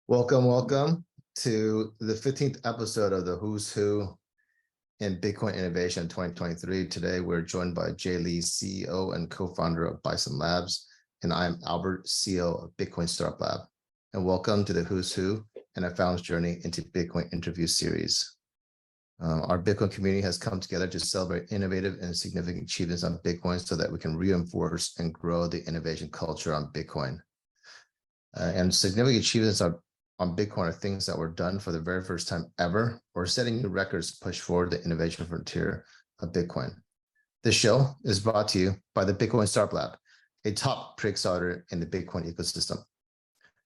Welcome to the 15th episode of the Who's Who in Bitcoin Innovation 2023. Today, we're joined by Jay Lee, CEO and co-founder of Bison Labs, and I'm Albert, CEO of Bitcoin Startup Lab. And welcome to the Who's Who and a founder's journey into Bitcoin interview series. Our Bitcoin community has come together to celebrate innovative and significant achievements on Bitcoin so that we can reinforce and grow the innovation culture on Bitcoin. And significant achievements on Bitcoin are things that were done for the very first time ever, or setting new records to push forward the innovation frontier of Bitcoin. This show is brought to you by the Bitcoin Startup Lab, a top pre-accelerator in the Bitcoin ecosystem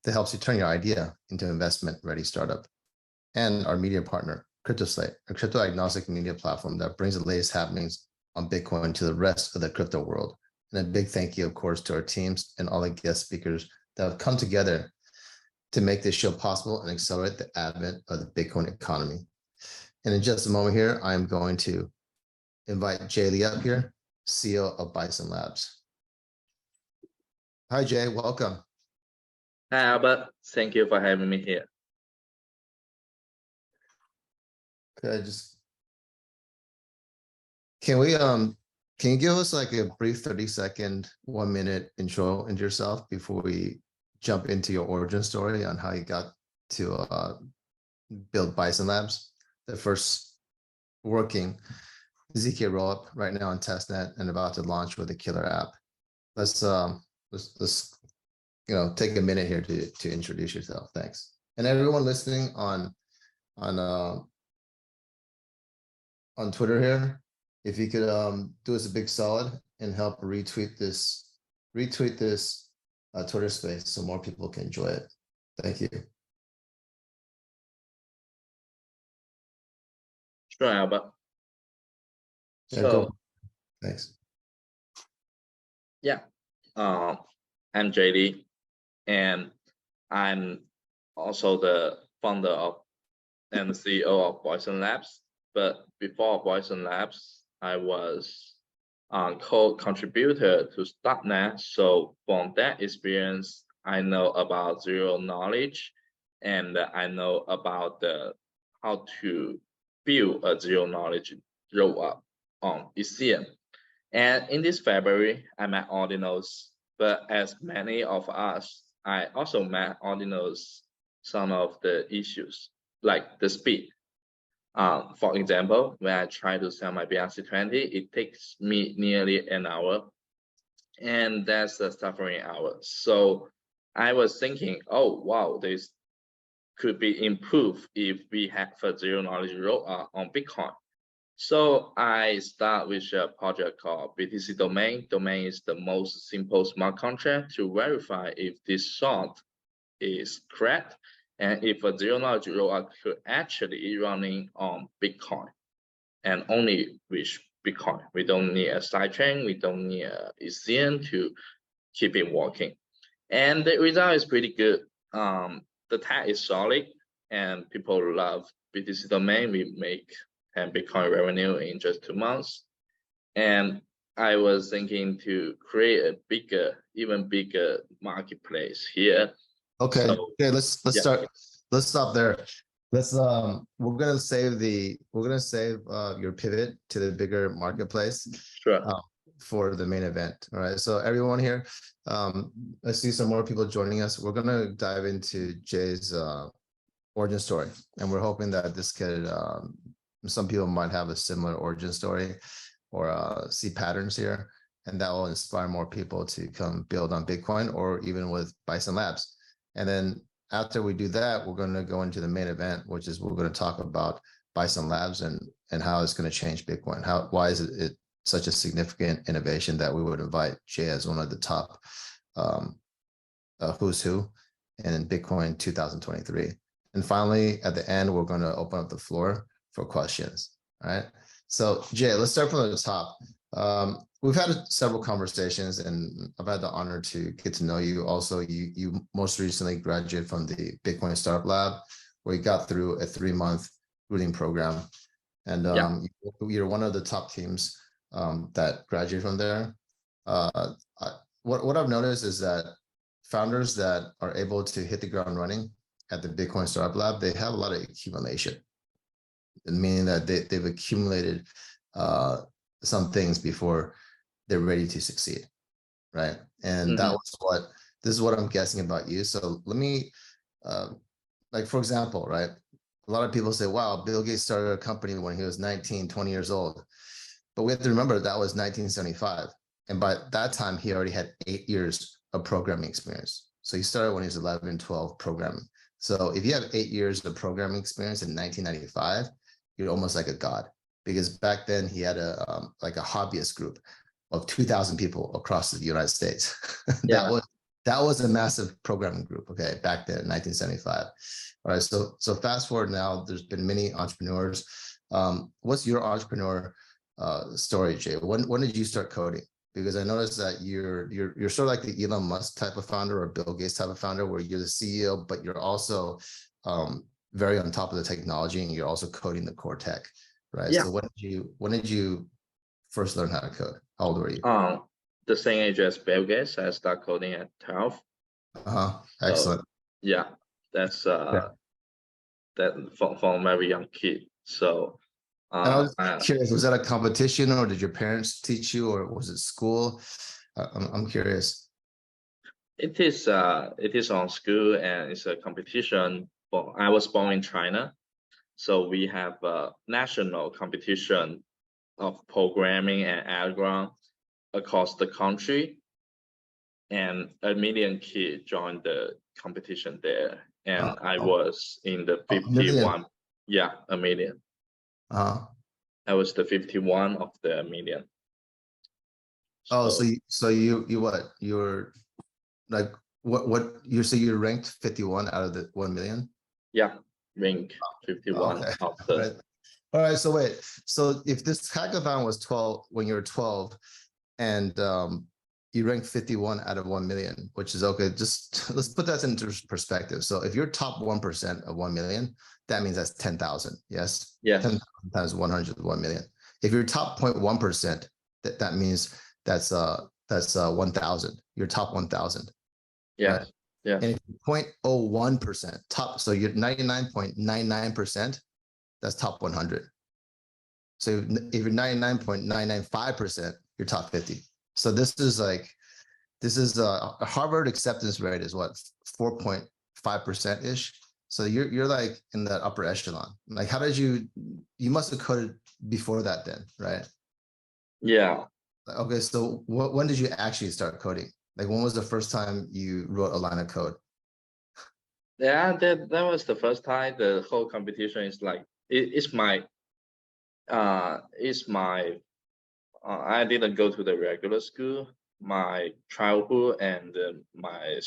that helps you turn your idea into an investment-ready startup. And our media partner, CryptoSlate, a crypto-agnostic media platform that brings the latest happenings on Bitcoin to the rest of the crypto world. And a big thank you, of course, to our teams and all the guest speakers that have come together to make this show possible and accelerate the advent of the Bitcoin economy. And in just a moment here, I'm going to invite Jay Lee up here, CEO of Bison Labs. Hi, Jay, welcome. Hi, Albert. Thank you for having me here. Okay, can you give us like a brief 30-second, 1-minute intro into yourself before we jump into your origin story on how you got to build Bison Labs, the first working ZK-rollup right now on testnet and about to launch with a killer app. Let's take a minute here to introduce yourself. Thanks. And everyone listening on Twitter here, if you could do us a big solid and help retweet this Twitter space so more people can enjoy it. Thank you. Sure, Albert. Thanks. Yeah, I'm Jay Lee, and I'm also the founder of and CEO of Bison Labs. But before Bison Labs, I was co-contributor to StartNet. So from that experience, I know about zero knowledge, and I know about how to build a zero knowledge rollup on Ethereum. And in this February, I met Ordinals. But as many of us, I also met Ordinals some of the issues, like the speed. For example, when I try to sell my BRC20, it takes me nearly an hour, and that's the suffering hour. So I was thinking, oh, wow, this could be improved if we have a zero knowledge rollup on Bitcoin. So I start with a project called BTC Domain. Domain is the most simple smart contract to verify if this sort is correct, and if a zero knowledge rollup could actually running on Bitcoin, and only with Bitcoin. We don't need a sidechain, we don't need a Ethereum to keep it working. And the result is pretty good. The tech is solid, and people love BTC Domain. We make 10 Bitcoin revenue in just 2 months. And I was thinking to create a even bigger marketplace here. Okay. So, okay. Let's start. Let's stop there. We're gonna save your pivot to the bigger marketplace. Sure. For the main event. All right. So everyone here, I see some more people joining us. We're gonna dive into Jay's origin story, and we're hoping that this could. Some people might have a similar origin story, or see patterns here, and that will inspire more people to come build on Bitcoin or even with Bison Labs. And then after we do that, we're going to go into the main event, which is we're going to talk about Bison Labs and how it's going to change Bitcoin. Why is it such a significant innovation that we would invite Jay as one of the top who's who in Bitcoin 2023. And finally, at the end, we're going to open up the floor for questions. All right. So Jay, let's start from the top. We've had several conversations, and I've had the honor to get to know you. Also, you most recently graduated from the Bitcoin Startup Lab, where you got through a 3-month rooting program, and you're one of the top teams that graduated from there. What I've noticed is that founders that are able to hit the ground running at the Bitcoin Startup Lab, they have a lot of accumulation, meaning that they've accumulated some things before they're ready to succeed, right? And that was what, this is what I'm guessing about you. So let me, like, for example, right? A lot of people say, wow, Bill Gates started a company when he was 19, 20 years old. But we have to remember that was 1975. And by that time, he already had 8 years of programming experience. So he started when he was 11, 12 programming. So if you have 8 years of programming experience in 1995, you're almost like a god, because back then he had a like a hobbyist group of 2,000 people across the United States. that was a massive programming group. Okay, back then, 1975. All right, so fast forward now. There's been many entrepreneurs. What's your entrepreneur story, Jay? When did you start coding? Because I noticed that you're sort of like the Elon Musk type of founder or Bill Gates type of founder, where you're the CEO, but you're also very on top of the technology, and you're also coding the core tech, right? Yeah. So when did you first learn how to code? How old were you? The same age as Bill Gates. I started coding at 12. Excellent. So, yeah, that's that from a very young kid. So and I was curious, was that a competition, or did your parents teach you, or was it school? I'm curious. It is on school, and it's a competition. But I was born in China, so we have a national competition of programming and algorithm across the country, and 1 million kids joined the competition there, and I was in the 51. Yeah, 1 million. I was the 51 of the 1 million. So you what? You're like what you say you ranked 51 out of the 1 million? Yeah, ranked 51 of the. All right, so wait. So if this hackathon was 12 when you were 12, and you ranked 51 out of 1 million, which is okay. Just let's put that into perspective. So if you're top 1% of 1 million, that means that's 10,000. Yes. Yes. 10,000 times 100 is 1 million. If you're top 0.1%, that means that's 1,000. You're top 1,000. Yeah. Right? Yeah. And if you're 0.01% top, so you're 99.99%, that's top 100. So if you're 99.995%, you're top 50. So this is a Harvard acceptance rate is what, 4.5% ish. So you're like in the upper echelon. Like, how did you must have coded before that then, right? Yeah. Okay, so when did you actually start coding? Like, when was the first time you wrote a line of code? Yeah, that was the first time. The whole competition is like it's my I didn't go to the regular school. My childhood and my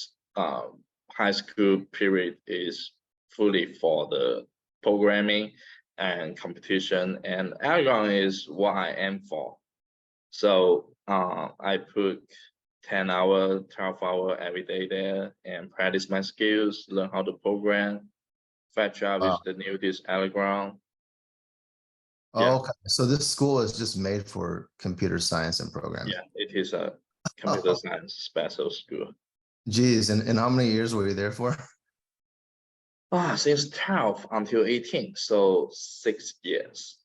high school period is fully for the programming and competition, and algorithm is what I aim for. So I put 10 hours, 12 hours every day there and practice my skills, learn how to program, fetch out with the newest algorithm. Yeah. Okay, so this school is just made for computer science and programming. Yeah, it is a computer science special school. Geez, and how many years were you there for? Since 12 until 18, so 6 years.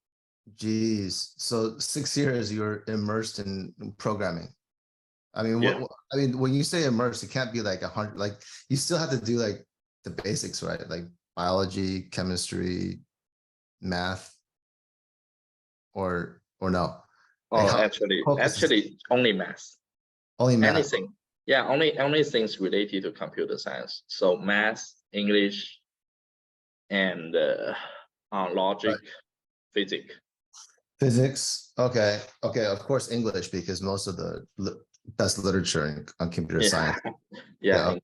Geez, so 6 years you're immersed in programming. I mean, yeah. I mean, when you say immersed, it can't be like 100. Like, you still have to do like the basics, right? Like biology, chemistry, math, or no? Oh, Like actually, only math. Only math. Anything. Yeah, only things related to computer science. So math, English, and logic, physics. Physics. Okay. Of course, English, because most of the best literature on computer science. Yeah.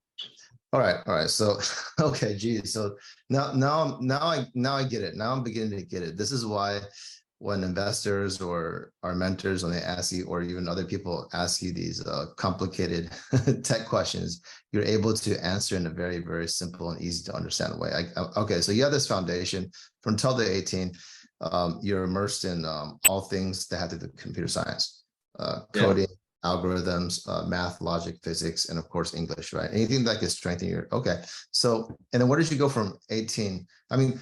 All right. So, okay, geez. So now I get it. Now I'm beginning to get it. This is why when investors or our mentors, when they ask you, or even other people ask you these complicated tech questions, you're able to answer in a very, very simple and easy to understand way. Okay, so you have this foundation from 12 to 18. You're immersed in all things that have to do with computer science, coding, algorithms, math, logic, physics, and of course English, right? Anything that can strengthen your. Okay. So, and then where did you go from 18? I mean,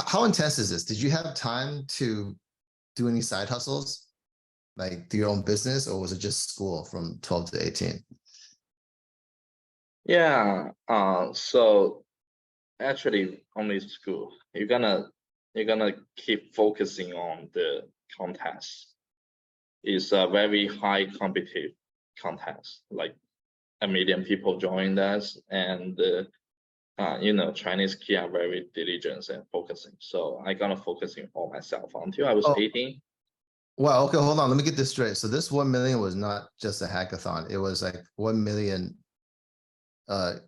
how intense is this? Did you have time to do any side hustles, like do your own business, or was it just school from 12 to 18? Yeah. So actually only school. You're gonna keep focusing on the contest. It's a very high competitive contest, like 1 million people joined us, and Chinese kids are very diligent and focusing. So I gonna focusing on myself until I was Oh, 18. wow. Okay, hold on. Let me get this straight. So this 1 million was not just a hackathon. It was like 1 million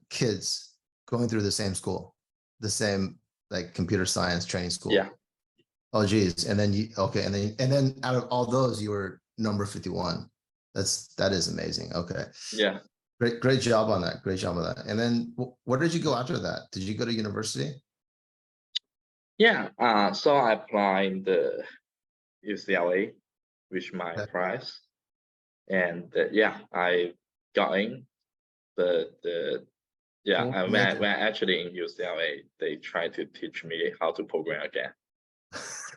kids going through the same school, the same like computer science training school. Yeah. Oh geez. And then and then out of all those, you were number 51. That is amazing. Okay. Yeah. Great job on that. Great job on that. And then where did you go after that? Did you go to university? Yeah. So I applied the UCLA, with my Okay. prize, and yeah, I got in. Yeah, What when major? actually in UCLA, they tried to teach me how to program again.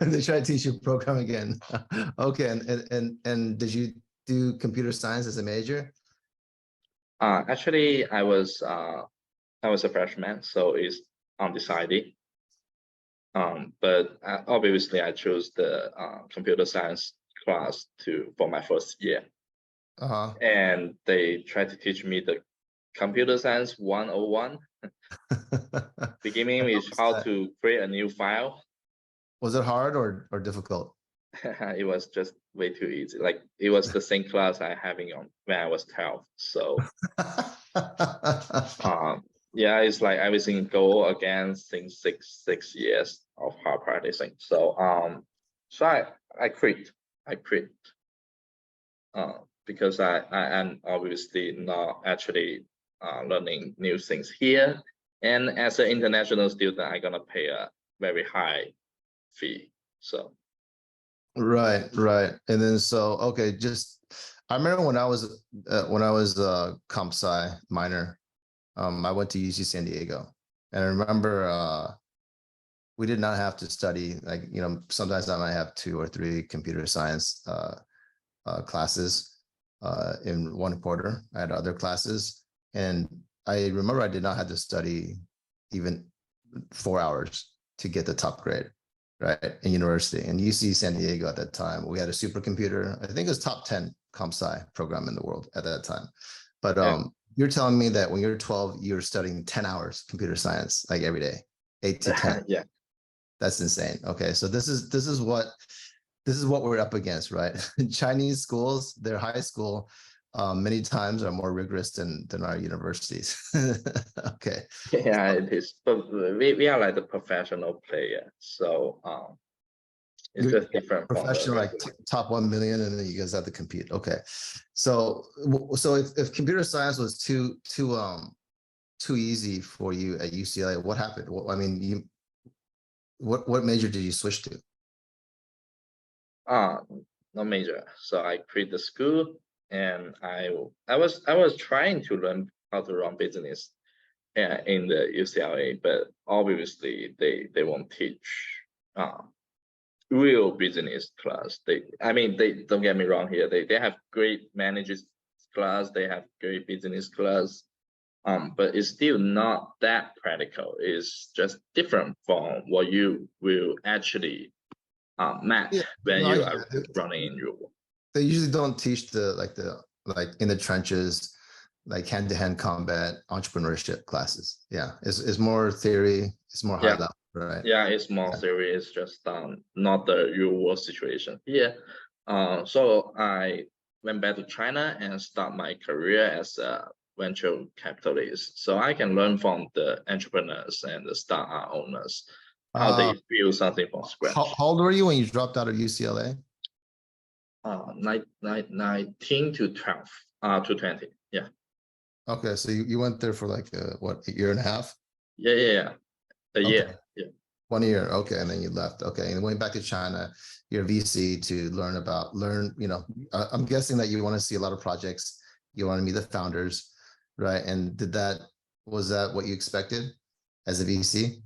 They try to teach you program again. Okay. And did you do computer science as a major? Actually, I was a freshman, so it's undecided. But obviously, I chose the computer science class for my first year, Uh-huh. and they tried to teach me the computer science 101, beginning And what with was how that? to create a new file. Was it hard or difficult? It was just way too easy. Like it was the same class I having on when I was 12. So yeah, it's like everything go again since six years of hard practicing. So so I quit. I quit because I am obviously not actually learning new things here. And as an international student, I'm gonna pay a very high fee. So Right, right. And then so okay, just I remember when I was comp sci minor, I went to UC San Diego, and I remember we did not have to study, like sometimes I might have 2 or 3 computer science classes in one quarter. I had other classes, and I remember I did not have to study even 4 hours to get the top grade, right, in university. And UC San Diego at that time, we had a supercomputer. I think it was top 10 comp sci program in the world at that time. But yeah, you're telling me that when you're 12, you're studying 10 hours computer science like every day, 8 to 10. yeah. That's insane. Okay, so this is what we're up against, right? Chinese schools, their high school, many times are more rigorous than our universities. Okay. Yeah, it is. But we are like the professional player, so it's You're just different from the professional, like regular. top 1 million, and then you guys have to compete. Okay. So if computer science was too easy for you at UCLA, what happened? I mean, what major did you switch to? Uh, no major. So I quit the school, and I was trying to learn how to run business in the UCLA, but obviously they won't teach real business class. They don't get me wrong here. They have great managers class. They have great business class. But it's still not that practical. It's just different from what you will actually met Yeah, when no, I you get are it. running in your work. They usually don't teach the in the trenches, like hand-to-hand combat entrepreneurship classes. Yeah, it's more theory, it's more high Yeah, level, right? yeah, it's more Yeah. serious, just not the real world situation here. So I went back to China and start my career as a venture capitalist. So I can learn from the entrepreneurs and the startup owners how Uh, they build something from how scratch. old were you when you dropped out of UCLA? 19 to 12, to 20. Yeah, Okay, so you went there for like what, a year and a half? yeah, yeah, yeah. A Okay. year. Yeah. 1 year. Okay. And then you left. Okay. And went back to China, your VC to I'm guessing that you want to see a lot of projects. You want to meet the founders, right? And was that what you expected as a VC?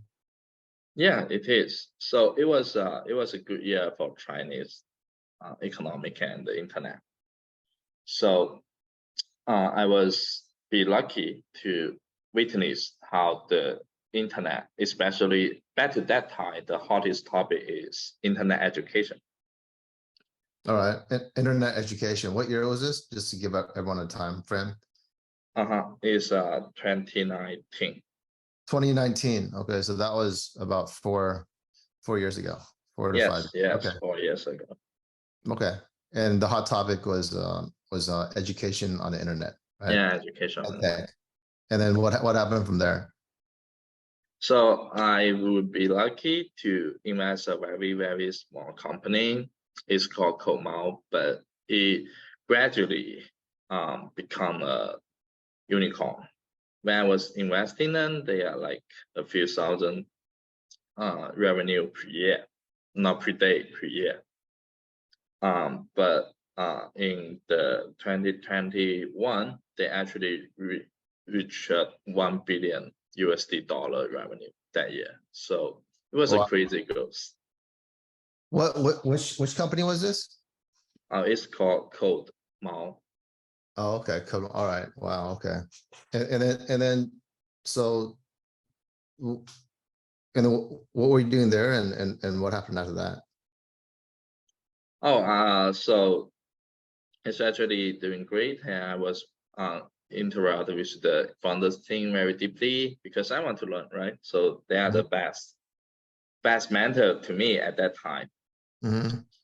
Yeah, it is. So it was a good year for Chinese economic and the internet. So I was be lucky to witness how the internet, especially back to that time, the hottest topic is internet education. All right. Internet education. What year was this? Just to give everyone a time frame. It's 2019. 2019. Okay. So that was about 4 years ago, 4 to 5. Yes, Okay. 4 years ago. Okay. And the hot topic was education on the internet, right? Yeah, education. Okay. And then what happened from there? So I would be lucky to invest a very, very small company. It's called Komao, but it gradually become a unicorn. When I was investing in, they are like a few thousand revenue per year, not per day, per year. But in the 2021, they actually reached $1 billion revenue that year. So it was a crazy growth. Which company was this? It's called Code Mao. Oh, okay. Cool. All right. Wow. Okay. And then so and then what were you doing there and what happened after that? So it's actually doing great, and I was interacted with the founders team very deeply because I want to learn, right? So they are the best mentor to me at that time.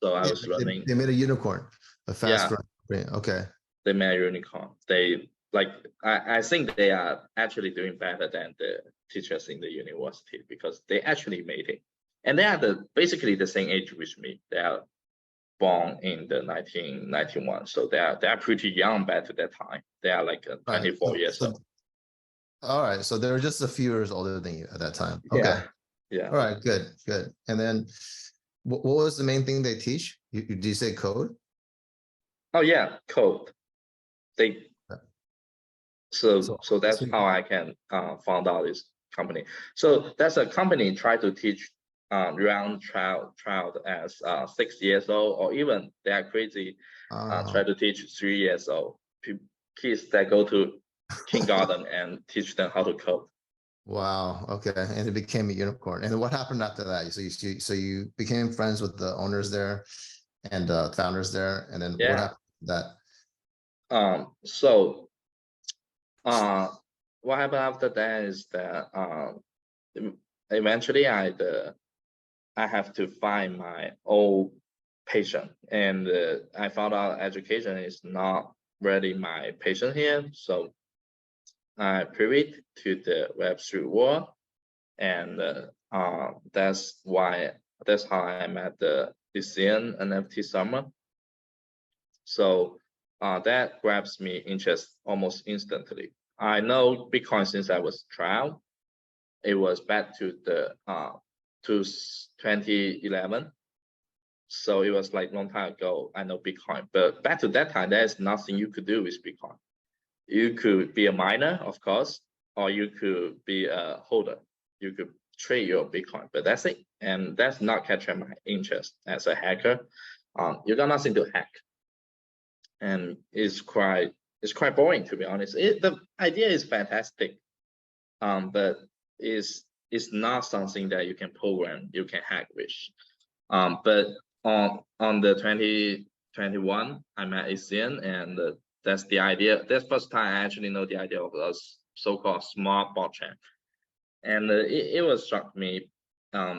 So I was learning. They made a unicorn, a fast growing. Okay. They made a unicorn. They I think they are actually doing better than the teachers in the university because they actually made it, and they are basically the same age with me. They are born in the 1991, so they are pretty young back to that time. They are like 24 years old. All right, so they were just a few years older than you at that time. Okay. Yeah. All right, good. And then what was the main thing they teach? Did you say code? Oh yeah, code. So that's how I can found out this company. So that's a company try to teach young child as 6 years old, or even they are crazy try to teach 3 years old kids that go to kindergarten and teach them how to code. Wow. Okay. And it became a unicorn. And what happened after that? So you became friends with the owners there and founders there. And then what happened to that? So what happened after that is that eventually I have to find my old patient, and I found out education is not really my patient here. So I pivot to the Web3 world, and that's how I met the Bison NFT Summer. So that grabs me interest almost instantly. I know Bitcoin since I was a child. It was back to the to 2011. So it was like a long time ago. I know Bitcoin, but back to that time, there's nothing you could do with Bitcoin. You could be a miner, of course, or you could be a holder. You could trade your Bitcoin, but that's it. And that's not catching my interest as a hacker. You got nothing to hack, and it's quite boring, to be honest. The idea is fantastic, but it's not something that you can program, you can hack with. But on the 2021, I met ACN, and that's the idea. That's first time I actually know the idea of a so-called smart blockchain, and it was struck me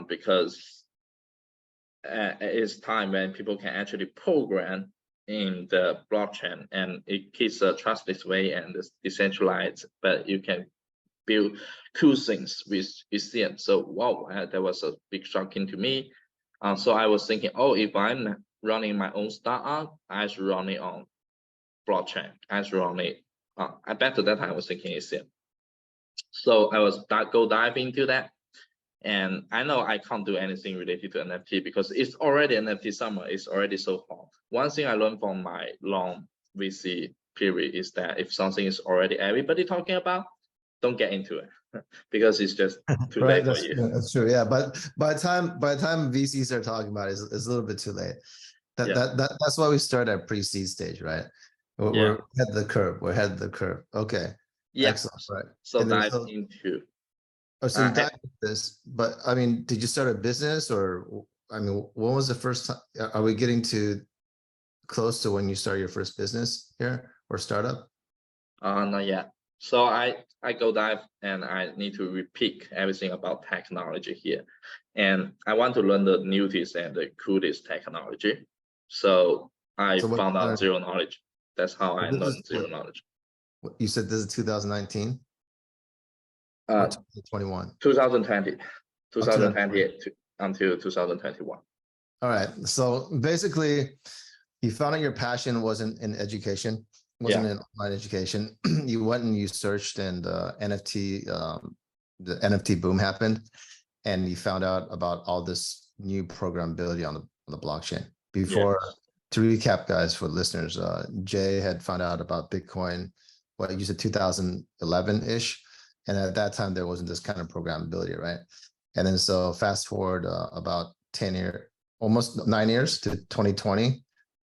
because it's time when people can actually program in the blockchain, and it keeps a trustless way and it's decentralized, but you can build cool things with Ethereum. So wow, that was a big shocking to me. So I was thinking, oh, if I'm running my own startup, I should run it on blockchain. I should run it. I bet to that time I was thinking Ethereum. So I was go dive into that, And I know I can't do anything related to NFT because it's already NFT summer. It's already so hot. One thing I learned from my long VC period is that if something is already everybody talking about, don't get into it because it's just too Right, late for you. that's true. Yeah, but by the time VCs are talking about it, it's a little bit too late. That's why we start at pre-seed stage, right? We're ahead of the curve. We're ahead of the curve. Okay, Yeah. excellent. Right. So And then dive into. Oh, so you dive into this, but I mean, did you start a business, or I mean, when was the first time? Are we getting to close to when you start your first business here or startup? Not yet. So I go dive and I need to repeat everything about technology here, and I want to learn the newest and the coolest technology. So I So found out zero knowledge. That's how I learned zero knowledge. You said this is 2019 or 2021? 2020, 2020 until 2021. All right. So basically, you found out your passion wasn't in education, wasn't in online education. You went and you searched, and NFT, the NFT boom happened, and you found out about all this new programmability on the blockchain. Before, to recap, guys, for listeners, Jay had found out about Bitcoin, what you said 2011-ish, and at that time there wasn't this kind of programmability, right? And then so fast forward about 10 years, almost 9 years to 2020,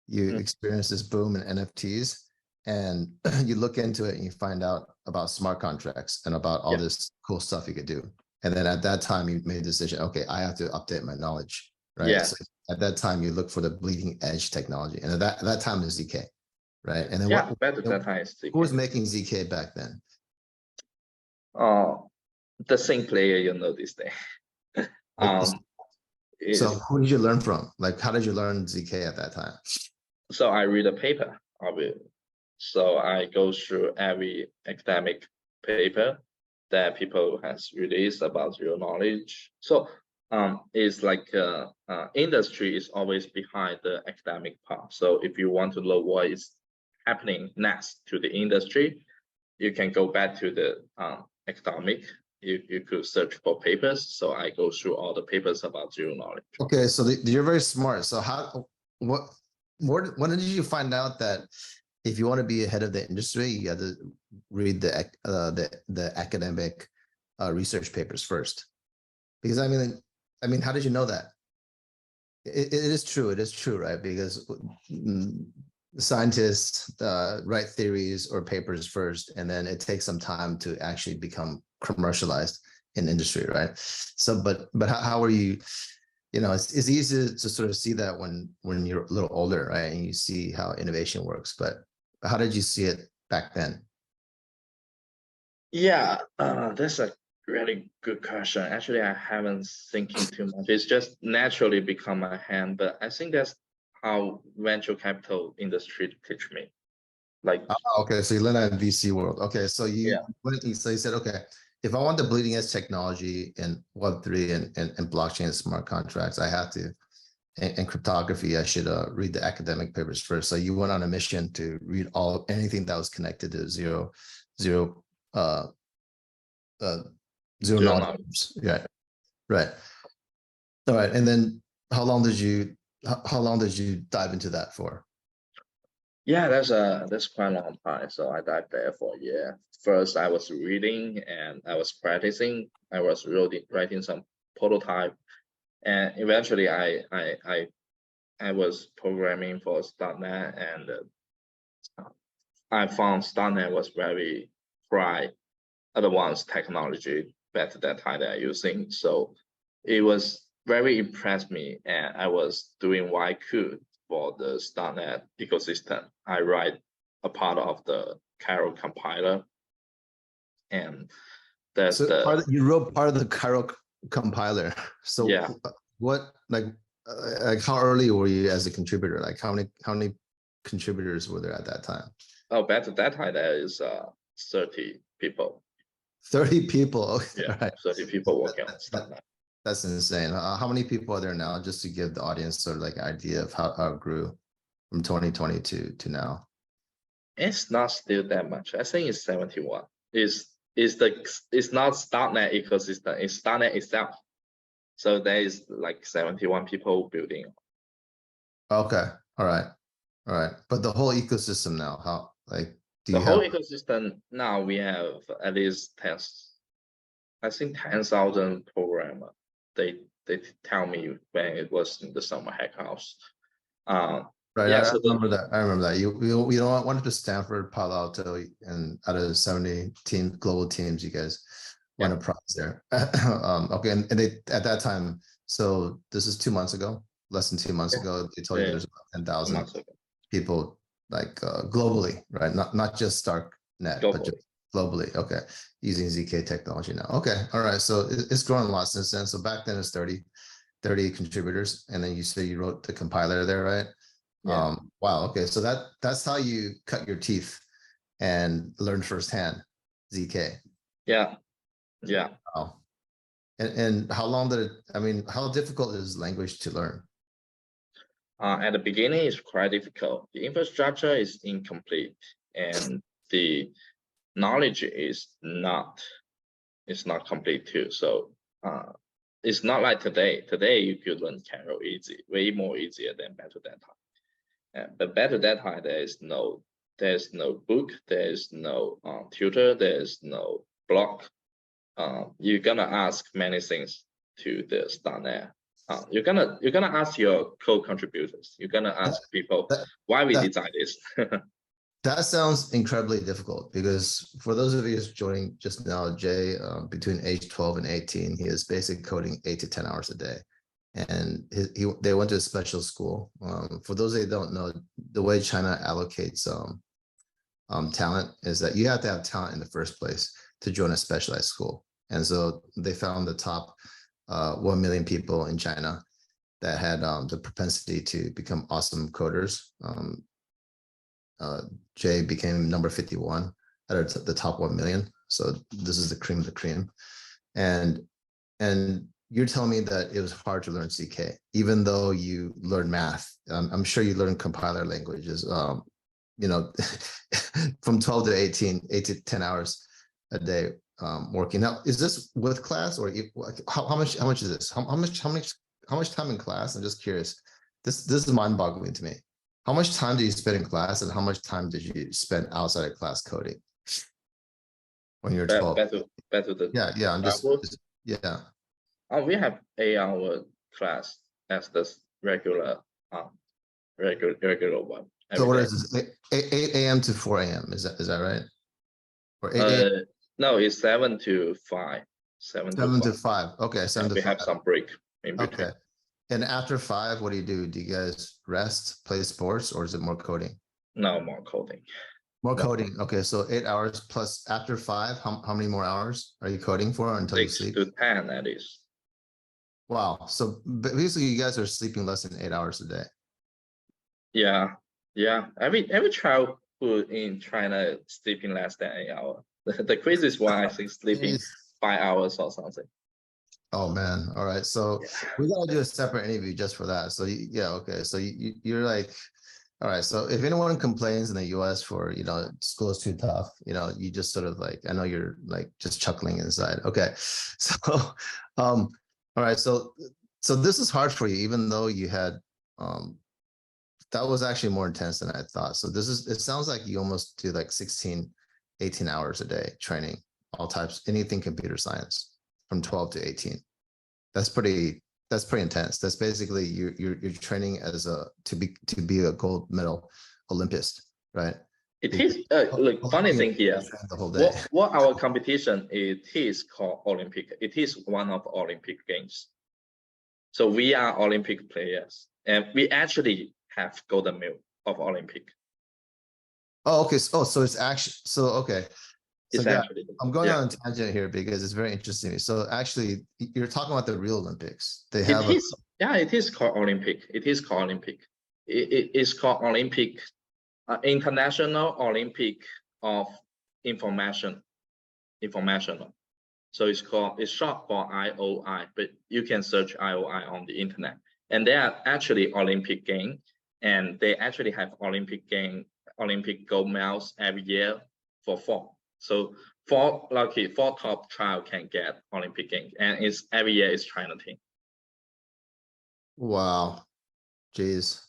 you experience this boom in NFTs, and you look into it and you find out about smart contracts and about all this cool stuff you could do. And then at that time, you made a decision, okay, I have to update my knowledge, right? Yeah. So at that time, you look for the bleeding edge technology. And at that time, is ZK, right? And then who was making ZK back then? The same player you know this day. So who did you learn from? Like, how did you learn ZK at that time? So I read a paper of it. So I go through every academic paper that people has released about zero knowledge. So it's like industry is always behind the academic part. So if you want to know what is happening next to the industry, you can go back to the academic. You could search for papers. So I go through all the papers about zero knowledge. Okay, so you're very smart. So when did you find out that if you want to be ahead of the industry, you have to read the academic research papers first? Because I mean, how did you know that? It is true, right? Because scientists write theories or papers first, and then it takes some time to actually become commercialized in industry, right? So, but how are you? You know, it's easy to sort of see that when you're a little older, right? And you see how innovation works. But how did you see it back then? Yeah, that's a really good question. Actually, I haven't thinking too much. It's just naturally become my hand. But I think that's how venture capital industry teach me. Like, okay, so you learned that in VC world. Okay, so you said, okay, if I want the bleeding edge technology in Web3 and blockchain and smart contracts, I have to, and cryptography, I should read the academic papers first. So you went on a mission to read anything that was connected to zero knowledge. Yeah, right. All right, and then how long did you dive into that for? Yeah, that's quite a long time. So I dived there for a year. First, I was reading and I was practicing. I was writing some prototype, and eventually I was programming for .NET, and I found .NET was very quite advanced technology back at that time that I'm using. So it was very impressed me, and I was doing what I could for the .NET ecosystem. I write a part of the Cairo compiler, and that's you wrote part of the Cairo compiler. So yeah. What like how early were you as a contributor? Like how many contributors were there at that time? Oh, back at that time there is 30 people. 30 people. Okay, yeah, right. 30 people working on .NET. That's insane. How many people are there now? Just to give the audience sort of like an idea of how it grew from 2020 to now. It's not still that much. I think it's 71. It's not .NET ecosystem. It's .NET itself. So there is like 71 people building. Okay. All right. All right. But the whole ecosystem now, how like do The you whole have ecosystem now we have at least 10, I think 10,000 programmer. They tell me when it was in the summer hack house. right? Yeah, I so remember that. I remember that. You know went to Stanford, Palo Alto, and out of 70 global teams, you guys won a prize there. Okay, and they at that time, so this is 2 months ago, less than 2 months ago, they told you yeah, there's about 10,000 months ago, people like globally, right? Not just Starknet, but just globally. globally. Okay, using ZK technology now. Okay, all right. So it's grown a lot since then. So back then it's 30 contributors, and then you say you wrote the compiler there, right? Yeah, Wow. Okay, so that's how you cut your teeth and learn firsthand ZK. yeah, yeah. Wow. And how long did it? I mean, how difficult is language to learn? At the beginning, it's quite difficult. The infrastructure is incomplete, and the knowledge is not complete too. So it's not like today. Today you could learn Carol easy, way more easier than back to that time. But back to that time, there's no book, there's no tutor, there's no blog. You're gonna ask many things to the .NET. You're gonna ask your co-contributors. You're gonna ask people That, why we that, design this. that sounds incredibly difficult because for those of you joining just now, Jay, between age 12 and 18, he is basic coding 8 to 10 hours a day. And they went to a special school. For those that don't know, the way China allocates talent is that you have to have talent in the first place to join a specialized school. And so they found the top 1 million people in China that had the propensity to become awesome coders. Jay became number 51 out of the top 1 million. So this is the cream of the cream. And you're telling me that it was hard to learn ZK, even though you learned math. I'm sure you learned compiler languages, you know, from 12 to 18, 8 to 10 hours a day working. Now, is this with class or how much is this? How much time in class? I'm just curious. This is mind-boggling to me. How much time do you spend in class, and how much time did you spend outside of class coding when you're 12? Back to the Yeah. I'm just yeah. we have 8-hour class as the regular regular one. So what is this? 8 a.m. to 4 a.m. Is that right? Or 8 a.m. No, it's 7 to 5. 7 to 5. Okay, 7 to we 5. have some break in between. Okay. And after 5, what do? Do you guys rest, play sports, or is it more coding? No, more coding. More coding. Okay, so 8 hours plus after 5, how many more hours are you coding for until you 6 sleep? to 10 at least. Wow. So basically you guys are sleeping less than 8 hours a day. Yeah. Every child who in China sleeping less than 8 hours. The craziest one, I think, sleeping 5 hours or something. Oh man. All right. So we gotta do a separate interview just for that. So yeah, okay. So you're like, all right. So if anyone complains in the US for, school is too tough, you just sort of like, I know you're like just chuckling inside. Okay. So all right. So this is hard for you, even though you had that was actually more intense than I thought. So it sounds like you almost do like 16, 18 hours a day training, all types, anything computer science from 12 to 18. That's pretty intense. That's basically you're training as to be a gold medal Olympist, right? It is look, funny thing here. The whole day. What our competition is called Olympic. It is one of Olympic games. So we are Olympic players, and we actually have golden medal of Olympic. Oh, okay. So it's actually okay. So yeah, actually, I'm going on a tangent here because it's very interesting. So actually, you're talking about the real Olympics. They have it is called Olympic. It is called Olympic. It is called Olympic, International Olympic of Informational. So it's short for IOI, but you can search IOI on the internet. And they are actually Olympic game, and they actually have Olympic gold medals every year for 4. So 4 top child can get Olympic games, and it's every year it's China team. Wow. Jeez.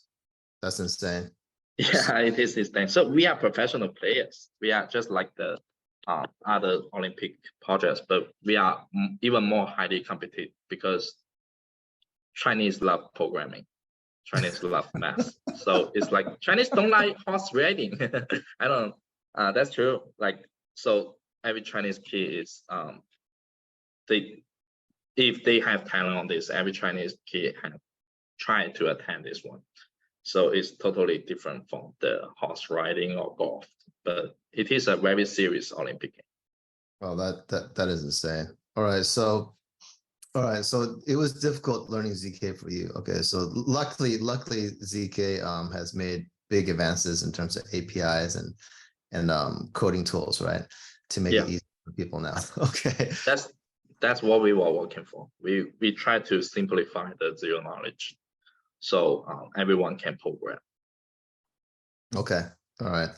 That's insane. Yeah, it is this thing. So we are professional players. We are just like the other Olympic projects, but we are even more highly competitive because Chinese love programming. Chinese love math. So it's like Chinese don't like horse riding. I don't. That's true. Like so, every Chinese kid is they if they have talent on this, every Chinese kid have tried to attend this one. So it's totally different from the horse riding or golf, but it is a very serious Olympic game. Well, that is insane. All right, so it was difficult learning ZK for you. Okay, so luckily ZK has made big advances in terms of APIs and coding tools, right? To make it Yeah, easy for people now. Okay. that's what we were working for. We try to simplify the zero knowledge, so everyone can program. Okay. All right.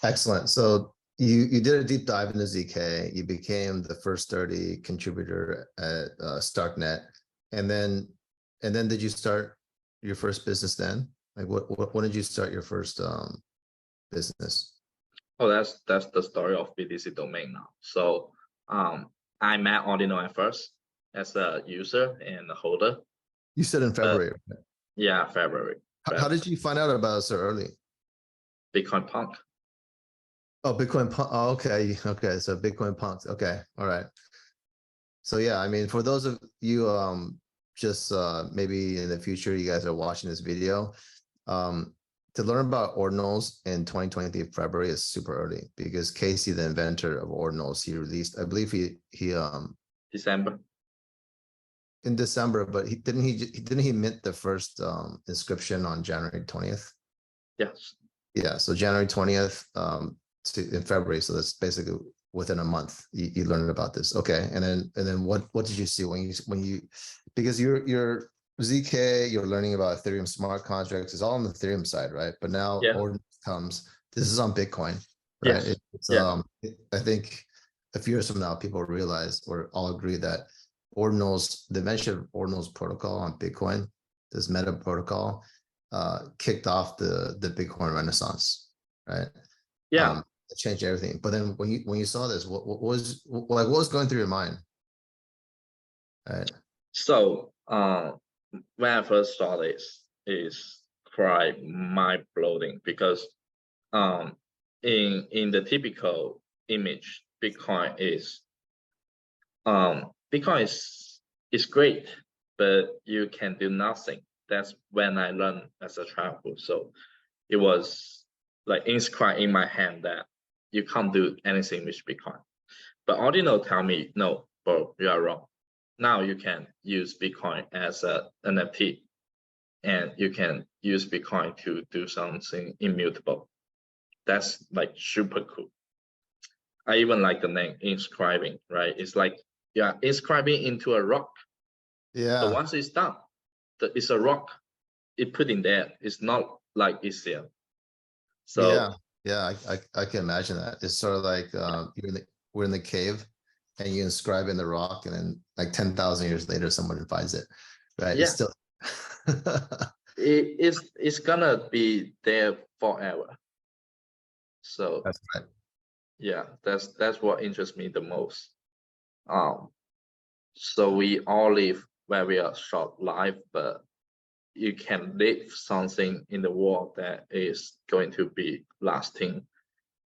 Excellent. So you did a deep dive into ZK. You became the first 30 contributor at StarkNet, and then did you start your first business then? Like when did you start your first business? Oh, that's the story of BTC domain now. So I met Ordinal at first as a user and a holder. You said in But February. yeah, February. How did you find out about it so early? Bitcoin Punk. Oh, Bitcoin Punk. Oh, okay. Okay. So Bitcoin Punks. Okay. All right. So yeah, I mean, for those of you just maybe in the future you guys are watching this video, to learn about ordinals in 2023 February is super early because Casey, the inventor of ordinals, he released, I believe he December. in December, but didn't he mint the first inscription on January 20th? Yes. Yeah, so January 20th in February. So that's basically within a month you learned about this. Okay. And then what did you see when you because you're ZK, you're learning about Ethereum smart contracts, it's all on the Ethereum side, right? But now Yeah. Ordinals comes, this is on Bitcoin, right? Yes. It's Yeah. I think a few years from now people realize or all agree that Ordinals, the mention of Ordinals protocol on Bitcoin, this meta protocol, kicked off the Bitcoin renaissance, right? Yeah. It changed everything. But then when you saw this, what was going through your mind? Right. So when I first saw this, is quite mind blowing because in the typical image, Bitcoin is great, but you can do nothing. That's when I learned as a childhood. So it was like inscribed in my hand that you can't do anything with Bitcoin. But Ordinal tell me, no, bro, you are wrong. Now you can use Bitcoin as a NFT, and you can use Bitcoin to do something immutable. That's like super cool. I even like the name inscribing, right? It's like inscribing into a rock. Yeah. So once it's done, it's a rock. It put in there. It's not like Ethereum. So yeah, I can imagine that. It's sort of like we're in the cave and you inscribe in the rock, and then like 10,000 years later someone finds it, right? yeah, It's still it's gonna be there forever. So that's right. yeah, that's what interests me the most. So we all live very short life, but you can live something in the world that is going to be lasting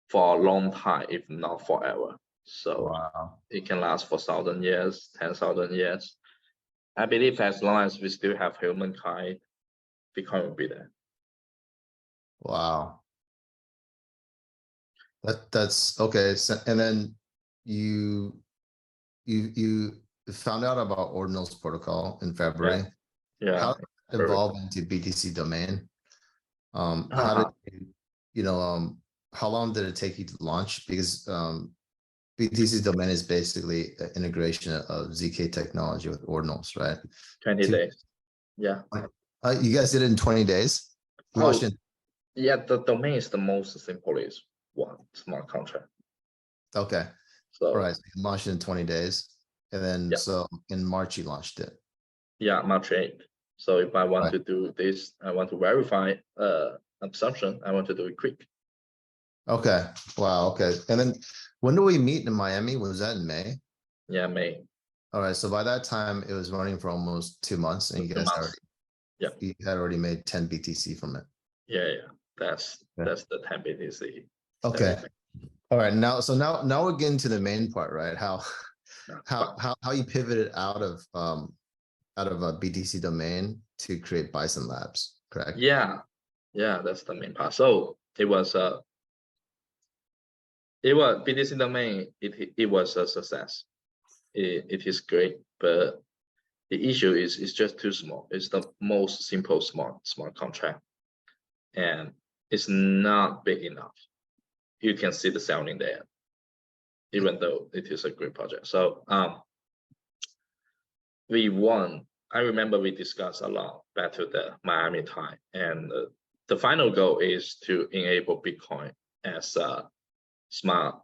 for a long time, if not forever. So Wow. it can last for 1,000 years, 10,000 years. I believe as long as we still have humankind, Bitcoin will be there. Wow. That's okay. So, and then you found out about Ordinals protocol in February. Yeah. How did it evolve into BTC domain? How did how long did it take you to launch? Because BTC domain is basically an integration of ZK technology with Ordinals, right? 20 days. Yeah. You guys did it in 20 days? Oh, yeah, the domain is the most simplest one, smart contract. Okay. So all right. So you launched it in 20 days. And then yeah. so in March you launched it. Yeah, March 8th. So if I want Right. to do this, I want to verify assumption, I want to do it quick. Okay. Wow. Okay. And then when do we meet in Miami? Was that in May? Yeah, May. All right. So by that time, it was running for almost 2 months, and you 2 guys months. Yeah. you had already made 10 BTC from it. Yeah. That's Yeah. the 10 BTC. Okay. All right. Now we're getting to the main part, right? How you pivoted out of a BTC domain to create Bison Labs, correct? Yeah, that's the main part. So it was BTC domain. It was a success. It is great, but the issue is it's just too small. It's the most simple smart contract, and it's not big enough. You can see the selling there, even though it is a great project. So we won. I remember we discussed a lot back to the Miami time, and the final goal is to enable Bitcoin as a smart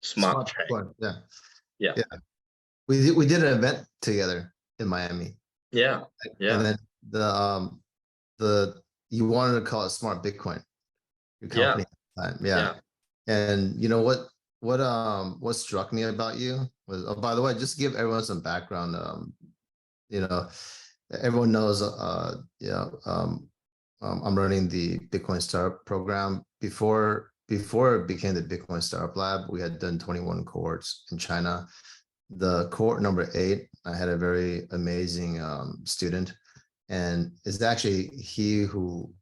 chain. Bitcoin, yeah. Yeah. Yeah. We did an event together in Miami. Yeah. And then you wanted to call it Smart Bitcoin, your company at the time. Yeah. And you know what struck me about you was, oh, by the way, just to give everyone some background, you know, everyone knows I'm running the Bitcoin Startup program. Before it became the Bitcoin Startup Lab, we had done 21 cohorts in China. The cohort number 8, I had a very amazing student, and it's actually he who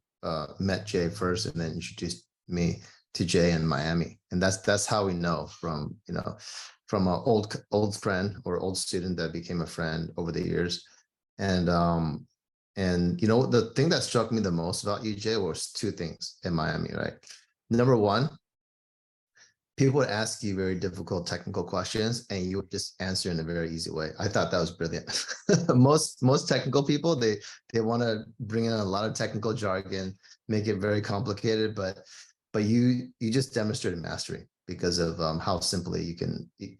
met Jay first and then introduced me to Jay in Miami. And that's how we know from an old friend or old student that became a friend over the years. And the thing that struck me the most about you, Jay, was 2 things in Miami, right? Number one, people would ask you very difficult technical questions and you would just answer in a very easy way. I thought that was brilliant. most technical people, they want to bring in a lot of technical jargon, make it very complicated, but you just demonstrated mastery because of how simply you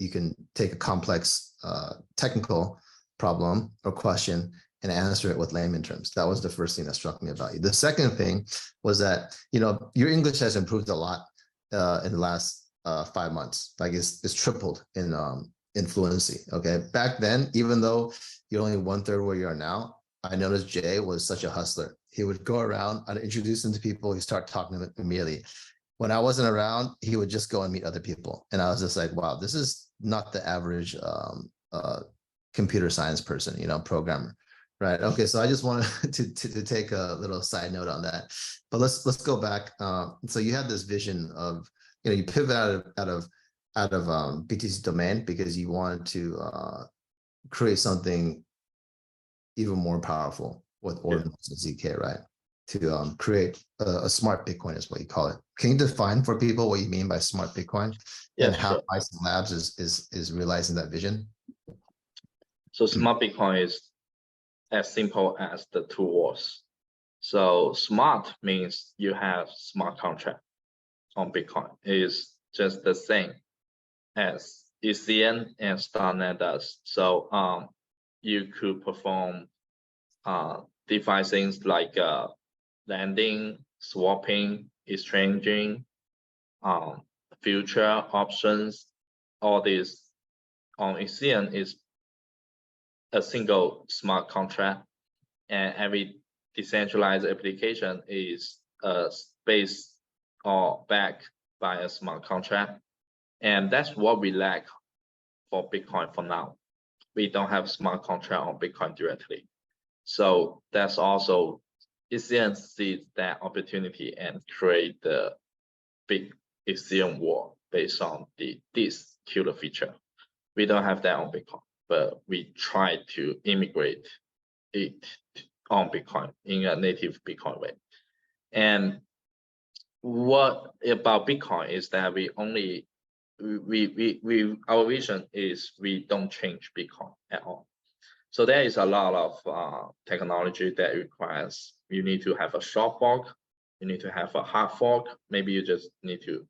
can take a complex technical problem or question and answer it with layman terms. That was the first thing that struck me about you. The second thing was that, your English has improved a lot in the last 5 months. Like it's tripled in fluency. Okay. Back then, even though you're only 1/3 where you are now, I noticed Jay was such a hustler. He would go around, I'd introduce him to people, he'd start talking to them immediately. When I wasn't around, he would just go and meet other people. And I was just like, wow, this is not the average computer science person, programmer. Right. Okay. So I just wanted to take a little side note on that. But let's go back. So you had this vision of, you pivot out of BTC domain because you wanted to create something even more powerful with Ordinals and ZK, right? To create a smart Bitcoin is what you call it. Can you define for people what you mean by smart Bitcoin and how Bison Labs is realizing that vision? So smart Bitcoin is as simple as the 2 words. So smart means you have smart contract on Bitcoin. It is just the same as Ethereum and Starnet does. So you could perform DeFi things like lending, swapping, exchanging, future options. All this on Ethereum is a single smart contract, and every decentralized application is based or backed by a smart contract. And that's what we lack for Bitcoin for now. We don't have smart contract on Bitcoin directly. So that's also Ethereum sees that opportunity and create the big Ethereum war based on this killer feature. We don't have that on Bitcoin, but we try to immigrate it on Bitcoin in a native Bitcoin way. And what about Bitcoin is that our vision is we don't change Bitcoin at all. So there is a lot of technology that requires, you need to have a short fork, you need to have a hard fork, maybe you just need to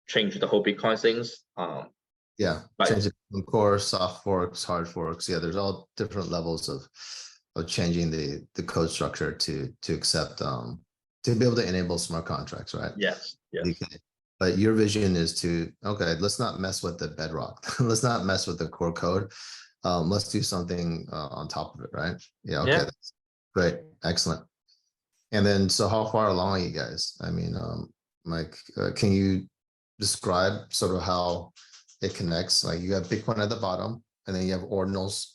change the whole Bitcoin things. Change it Of course, soft forks, hard forks. Yeah, there's all different levels of changing the code structure to accept to be able to enable smart contracts, right? Yes, yes. Okay. But your vision is to, okay, let's not mess with the bedrock. Let's not mess with the core code. Let's do something on top of it, right? Yeah, okay, Yeah. that's great, excellent. And then, so how far along are you guys? I mean, Mike, can you describe sort of how it connects? Like you have Bitcoin at the bottom, and then you have Ordinals,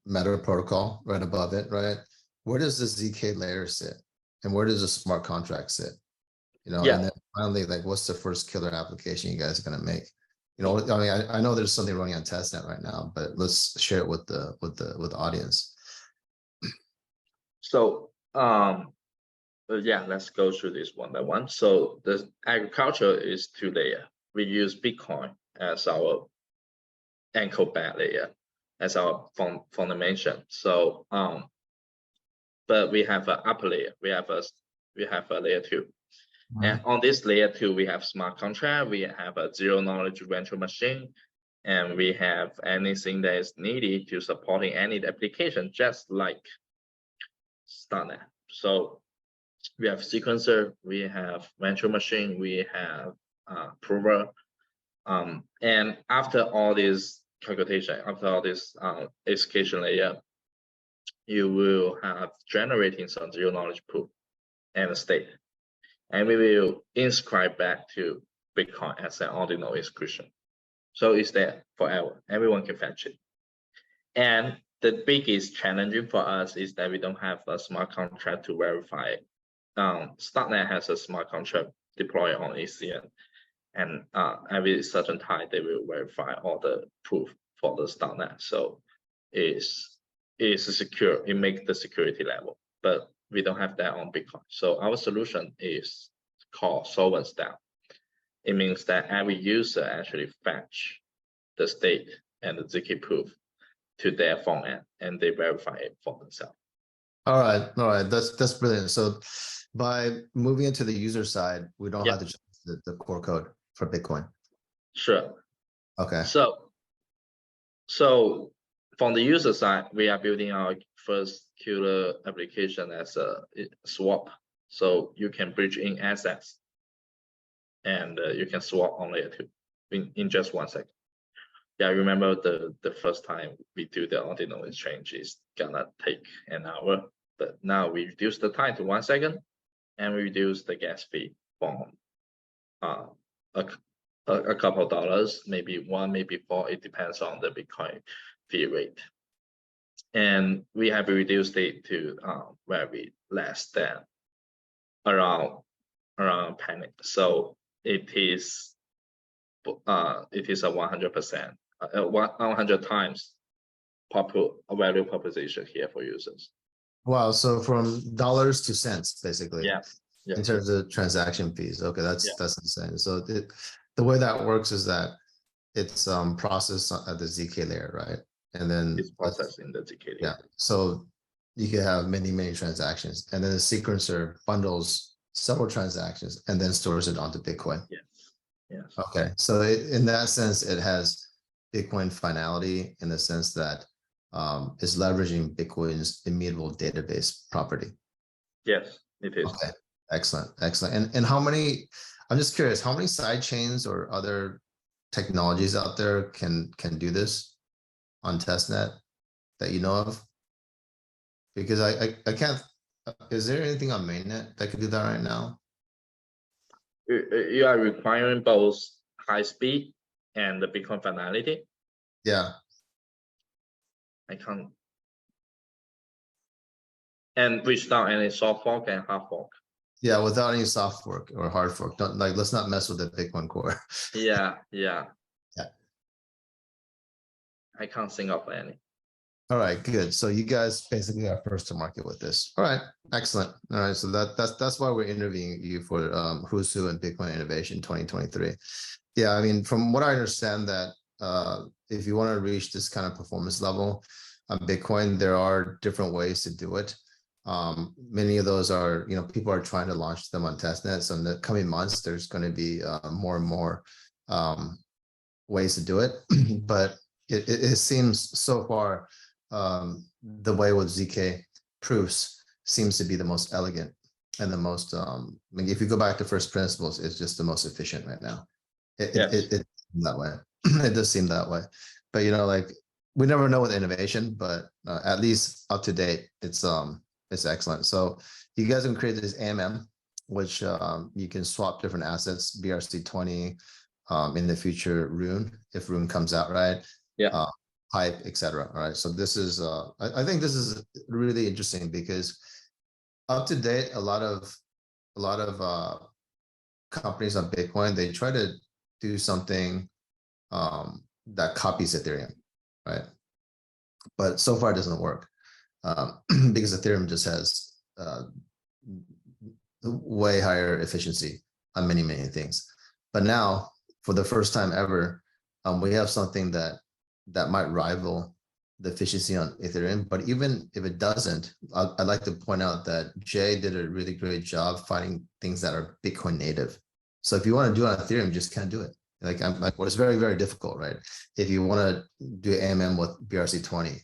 Meta protocol right above it, right? Where does the ZK layer sit? And where does the smart contract sit? You know, and Yeah. then finally, like, what's the first killer application you guys are going to make? You know, I mean, I know there's something running on testnet right now, but let's share it with the audience. So yeah, let's go through this one by one. So the agriculture is 2 layer. We use Bitcoin as our anchor bed layer, as our foundation. So but we have an upper layer. We have a layer 2. And on this layer 2, we have smart contract, we have a zero knowledge virtual machine, and we have anything that is needed to supporting any application, just like Starnet. So we have sequencer, we have virtual machine, we have prover. And after all this calculation, after all this execution layer, you will have generating some zero knowledge proof and a state. And we will inscribe back to Bitcoin as an ordinal execution. So it's there forever. Everyone can fetch it. And the biggest challenge for us is that we don't have a smart contract to verify it. Startnet has a smart contract deployed on ECN, and every certain time they will verify all the proof for the Startnet. So it's secure. It makes the security level, but we don't have that on Bitcoin. So our solution is called sovereign step. It means that every user actually fetch the state and the ZK proof to their phone end, and they verify it for themselves. All right, that's brilliant. So by moving into the user side, we don't have to change the core code for Bitcoin. Sure. Okay. So from the user side, we are building our first killer application as a swap. So you can bridge in assets, and you can swap on layer 2 in just 1 second. Yeah, I remember the first time we do the ordinal exchange is gonna take an hour, but now we reduce the time to 1 second, and we reduce the gas fee from a couple of dollars, maybe 1, maybe 4. It depends on the Bitcoin fee rate, and we have reduced it to very less than around penny. So it is a 100%, 100 times value proposition here for users. Wow. So from dollars to cents, basically. Yeah. In terms of transaction fees. Okay, that's insane. So the way that works is that it's processed at the ZK layer, right? And then it's processed in the ZK layer. Yeah. So you can have many transactions, and then the sequencer bundles several transactions and then stores it onto Bitcoin. Yes. Okay. So in that sense, it has Bitcoin finality in the sense that it's leveraging Bitcoin's immutable database property. Yes, it is. Okay. Excellent. And how many, I'm just curious, how many side chains or other technologies out there can do this on testnet that you know of? Because I can't, is there anything on mainnet that could do that right now? You are requiring both high speed and the Bitcoin finality? Yeah. I can't. And without any soft fork and hard fork? Yeah, without any soft fork or hard fork. Don't, like, let's not mess with the Bitcoin core. Yeah. I can't think of any. All right, good. So you guys basically are first to market with this. All right, excellent. All right, so that's why we're interviewing you for Who's Who and Bitcoin Innovation 2023. Yeah, I mean, from what I understand, that if you want to reach this kind of performance level on Bitcoin, there are different ways to do it. Many of those are, people are trying to launch them on testnet. So in the coming months, there's going to be more and more ways to do it, but it seems so far the way with ZK proofs seems to be the most elegant and the most if you go back to first principles, it's just the most efficient right now. It that way. It does seem that way. But like we never know with innovation, but at least up to date, it's excellent. So you guys can create this AMM, which you can swap different assets, BRC20, in the future Rune, if Rune comes out, right? Yeah. Pipe, etc. All right. So this is I think this is really interesting because up to date, a lot of companies on Bitcoin, they try to do something that copies Ethereum, right? But so far it doesn't work because Ethereum just has way higher efficiency on many things. But now, for the first time ever, we have something that might rival the efficiency on Ethereum. But even if it doesn't, I'd like to point out that Jay did a really great job finding things that are Bitcoin native. So if you want to do it on Ethereum, you just can't do it. Well, it's very, very difficult, right? If you want to do AMM with BRC20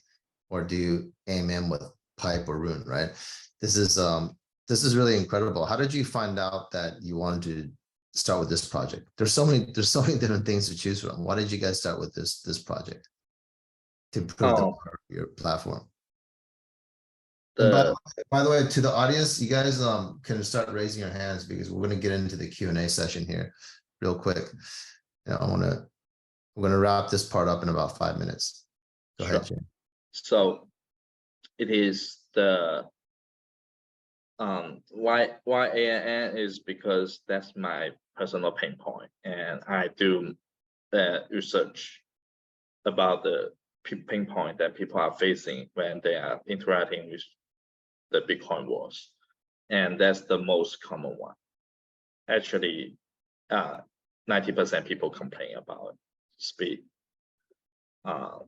or do AMM with Pipe or Rune, right? This is really incredible. How did you find out that you wanted to start with this project? There's so many different things to choose from. Why did you guys start with this project to improve your platform? And by the way, to the audience, you guys can start raising your hands because we're going to get into the Q&A session here real quick. We're going to wrap this part up in about 5 minutes. Go ahead, Jay. So it is the why ANN is because that's my personal pain point, and I do research about the pain point that people are facing when they are interacting with the Bitcoin wars, and that's the most common one. Actually, 90% people complain about speed.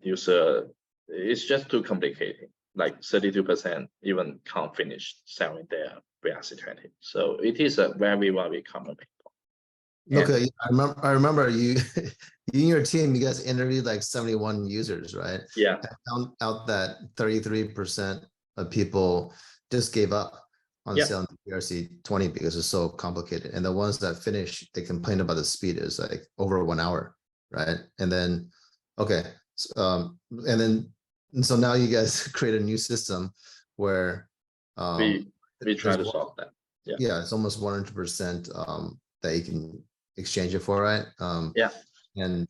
User, it's just too complicated. Like 32% even can't finish selling their BRC20. So it is a very, very common people. Okay, I remember you you and your team, you guys interviewed like 71 users, right? Yeah. I found out that 33% of people just gave up on selling BRC20 because it's so complicated. And the ones that finished, they complained about the speed. It was like over 1 hour, right? And then, so now you guys create a new system where we try to solve that. Yeah, it's almost 100% that you can exchange it for, right? And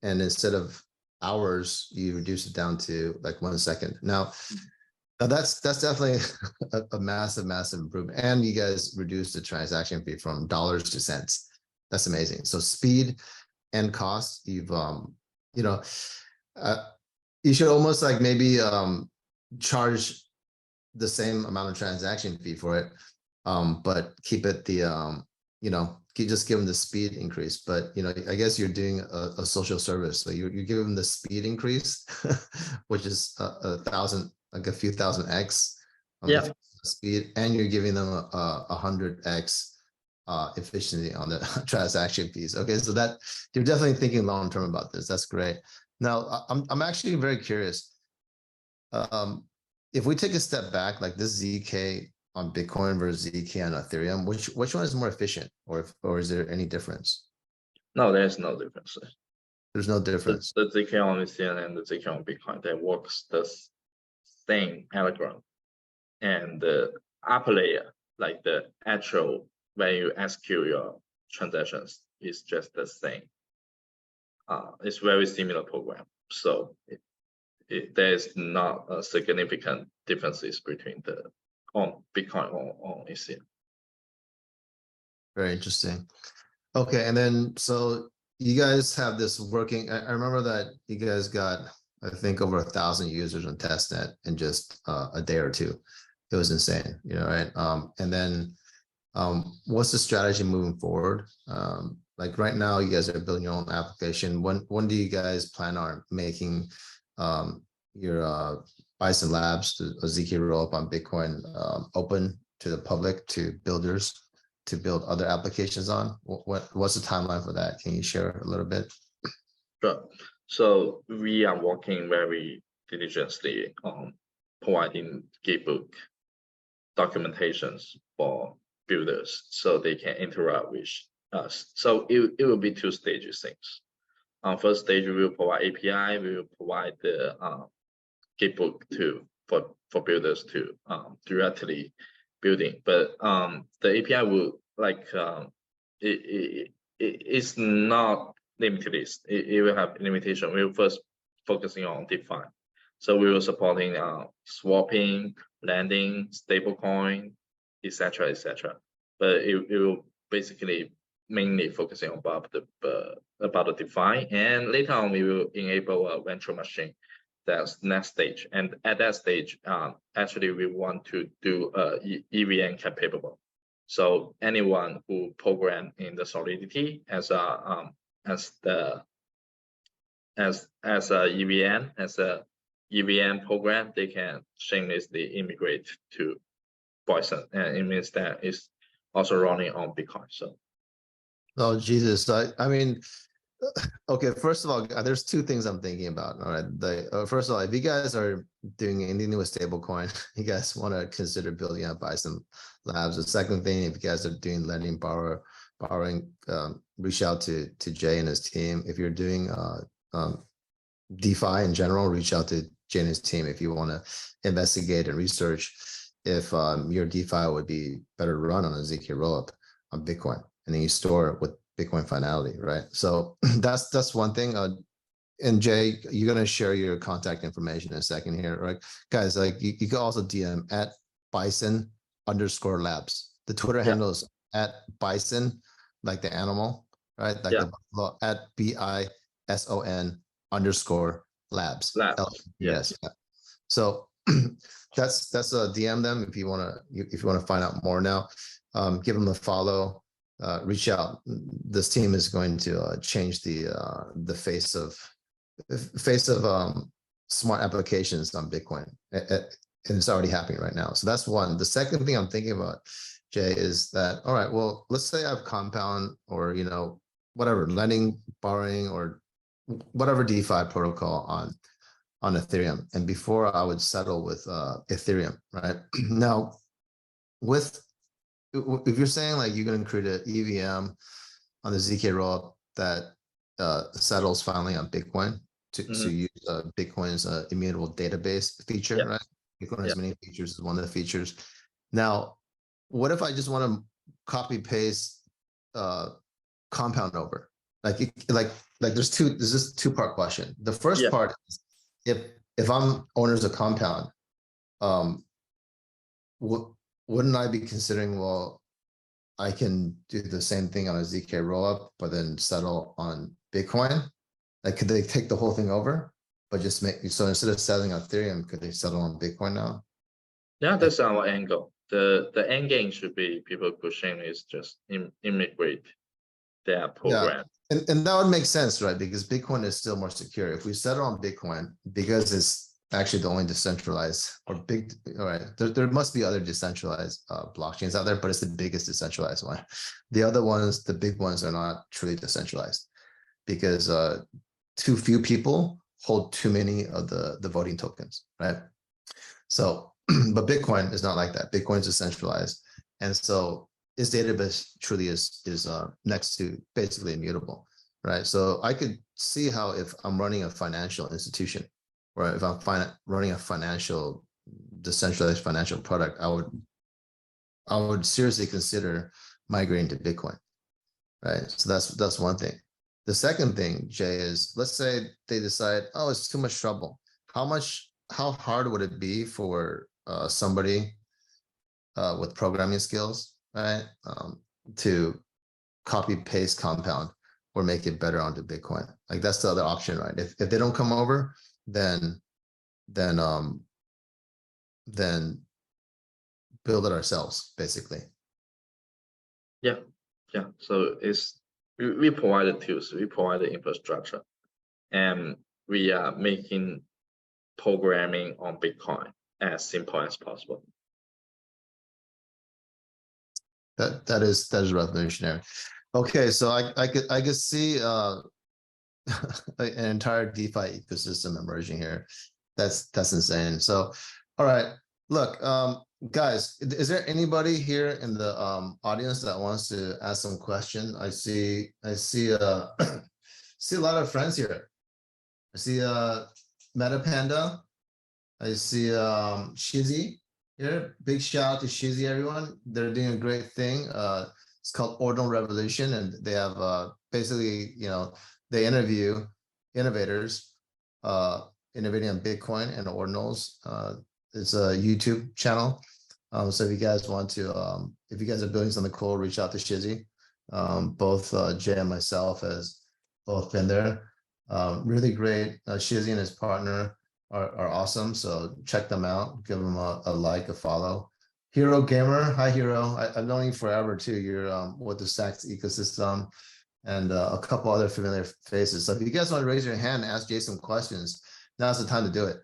instead of hours, you reduce it down to like 1 second. Now that's definitely a massive improvement. And you guys reduced the transaction fee from dollars to cents. That's amazing. So speed and cost, you've you should almost like maybe charge the same amount of transaction fee for it, but keep it the just give them the speed increase. But I guess you're doing a social service, so you give them the speed increase, which is a few thousand x speed, and you're giving them a 100x efficiency on the transaction fees. Okay, so that you're definitely thinking long term about this. That's great. Now I'm actually very curious. If we take a step back, like this ZK on Bitcoin versus ZK on Ethereum, which one is more efficient, or is there any difference? No, there's no difference. There's no difference. The ZK on Ethereum and the ZK on Bitcoin, they works the same algorithm, and the upper layer, like the actual when you execute your transactions, is just the same. It's very similar program, so there is not a significant differences between the on Bitcoin on Ethereum. Very interesting. Okay, and then so you guys have this working. I remember that you guys got, I think, over 1,000 users on testnet in just a day or two. It was insane, right? And then what's the strategy moving forward? Like right now, you guys are building your own application. When do you guys plan on making your Bison Labs, a ZK-rollup on Bitcoin, open to the public, to builders, to build other applications on? What's the timeline for that? Can you share a little bit? Sure. So we are working very diligently on providing Gitbook documentations for builders so they can interact with us. So it will be 2 stages things. First stage, we will provide API, we will provide the Gitbook for builders to directly building. But the API will it's not limited. It will have limitation. We will first focusing on DeFi. So we will supporting swapping, lending, stablecoin, etc., etc. But it will basically mainly focusing on about the DeFi, and later on we will enable a virtual machine. That's next stage, and at that stage, actually we want to do EVM capable. So anyone who program in the Solidity as a EVM program, they can shamelessly immigrate to Bison, and it means that it's also running on Bitcoin. So, oh Jesus, I mean, okay, first of all, there's 2 things I'm thinking about. All right, first of all, if you guys are doing anything with stablecoin, you guys want to consider building up Bison Labs. The second thing, if you guys are doing lending, borrowing, reach out to Jay and his team. If you're doing DeFi in general, reach out to Jay and his team if you want to investigate and research if your DeFi would be better run on a ZK-rollup on Bitcoin, and then you store it with Bitcoin finality, right? So that's one thing. And Jay, you're gonna share your contact information in a second here, right? Guys, like you can also DM at Bison_labs. The Twitter handle is at Bison, like the animal, right? Like the buffalo, at BISON_labs. yes. So that's DM them if you want to find out more now. Give them a follow. Reach out. This team is going to change the face of smart applications on Bitcoin, and it's already happening right now. So that's one. The second thing I'm thinking about, Jay, is that all right? Well, let's say I have Compound or whatever lending, borrowing, or whatever DeFi protocol on Ethereum, and before I would settle with Ethereum, right? Now, if you're saying like you're going to create an EVM on the ZK-rollup that settles finally on Bitcoin to use Bitcoin's immutable database feature, right? Bitcoin has many features, is one of the features. Now, what if I just want to copy paste Compound over? Like there's this 2-part question. The first part is if I'm owners of Compound, wouldn't I be considering, well, I can do the same thing on a ZK-rollup, but then settle on Bitcoin? Like, could they take the whole thing over, but just so instead of settling on Ethereum, could they settle on Bitcoin now? Yeah, that's our angle. The end game should be people pushing is just immigrate their program. Yeah. And that would make sense, right? Because Bitcoin is still more secure. If we settle on Bitcoin, because it's actually the only decentralized or big, all right, there must be other decentralized blockchains out there, but it's the biggest decentralized one. The other ones, the big ones, are not truly decentralized because too few people hold too many of the voting tokens, right? So, but Bitcoin is not like that. Bitcoin is decentralized, and so its database truly is next to basically immutable, right? So I could see how if I'm running a financial institution, or if I'm running a decentralized financial product, I would seriously consider migrating to Bitcoin, right? So that's one thing. The second thing, Jay, is let's say they decide, oh, it's too much trouble. How hard would it be for somebody with programming skills, right, to copy paste Compound or make it better onto Bitcoin? Like that's the other option, right? If they don't come over, then build it ourselves, basically. Yeah. So we provide the tools, we provide the infrastructure, and we are making programming on Bitcoin as simple as possible. That is revolutionary. Okay, so I could see an entire DeFi ecosystem emerging here. That's insane. So, all right, look, guys, is there anybody here in the audience that wants to ask some question? I see see a lot of friends here. I see Metapanda. I see Shizzy here. Big shout out to Shizzy, everyone. They're doing a great thing. It's called Ordinal Revolution, and they have basically, they interview innovators innovating on Bitcoin and Ordinals. It's a YouTube channel. So if you guys want to, if you guys are building something cool, reach out to Shizzy. Both Jay and myself has both been there. Really great. Shizzy and his partner are awesome. So check them out. Give them a like, a follow. Hero Gamer, hi Hero. I've known you forever too. You're with the Saks ecosystem and a couple other familiar faces. So if you guys want to raise your hand and ask Jay some questions, now's the time to do it.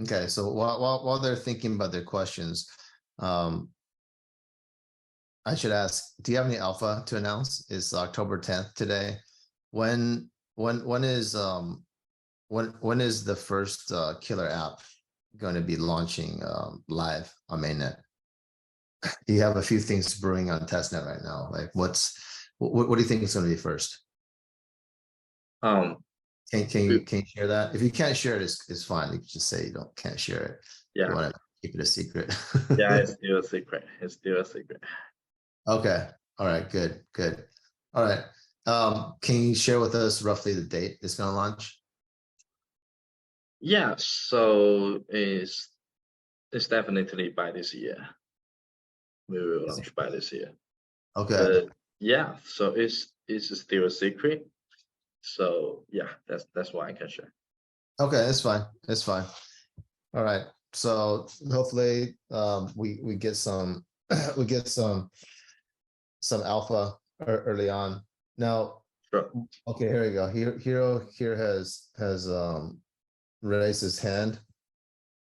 Okay, so while they're thinking about their questions, I should ask, do you have any alpha to announce? It's October 10th today. When is when is the first killer app going to be launching live on mainnet? You have a few things brewing on testnet right now. Like what do you think is going to be first? Can you share that? If you can't share it, it's fine. You can just say you can't share it. Yeah. You want to keep it a secret. Yeah, it's still a secret. It's still a secret. Okay. All right. Good. All right. Can you share with us roughly the date it's going to launch? Yeah. So it's definitely by this year. We will launch by this year. Okay. Yeah. So it's still a secret. So yeah, that's why I can share. Okay, that's fine. It's fine. All right. So hopefully we get some we get some alpha early on. Now, sure. Okay, here we go. Hero here has raised his hand.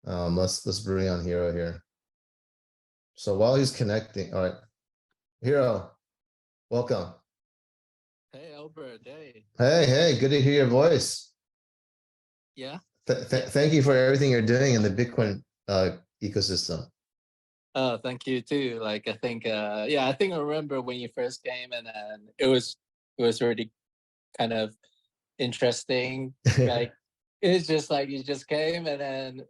Let's bring on Hero here. So while he's connecting, all right, Hero, welcome. Hey Albert, Hey, good to hear your voice. Yeah. Thank you for everything you're doing in the Bitcoin ecosystem. Oh, thank you too. Like I think I remember when you first came, and it was really kind of interesting. Like it's just like you just came, and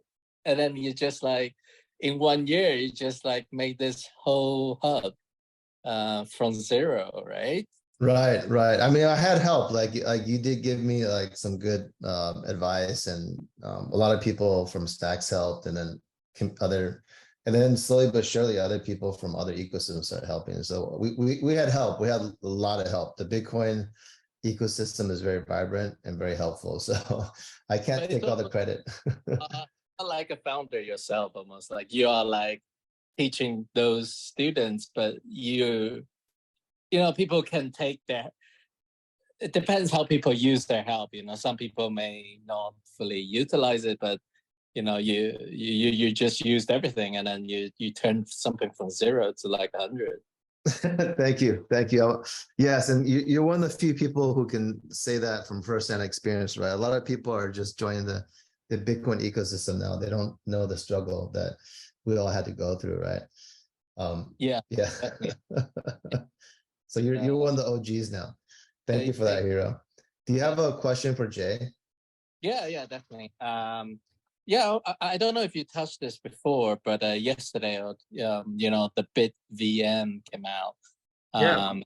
then you just like in 1 year you just like made this whole hub from zero, right? Right. I mean, I had help. Like you did give me like some good advice, and a lot of people from Stacks helped, and then and then slowly but surely other people from other ecosystems started helping. So we had help. We had a lot of help. The Bitcoin ecosystem is very vibrant and very helpful. So I can't take all the credit. Like a founder yourself, almost like you are like teaching those students, but people can take that. It depends how people use their help. Some people may not fully utilize it, but you just used everything, and then you turned something from 0 to like 100. Thank you. Yes, and you're one of the few people who can say that from firsthand experience, right? A lot of people are just joining the Bitcoin ecosystem now. They don't know the struggle that we all had to go through, right? Yeah. So you're one of the OGs now. Thank you for that, Hero. Do you have a question for Jay? Yeah, definitely. I don't know if you touched this before, but yesterday, the Bit VM came out. And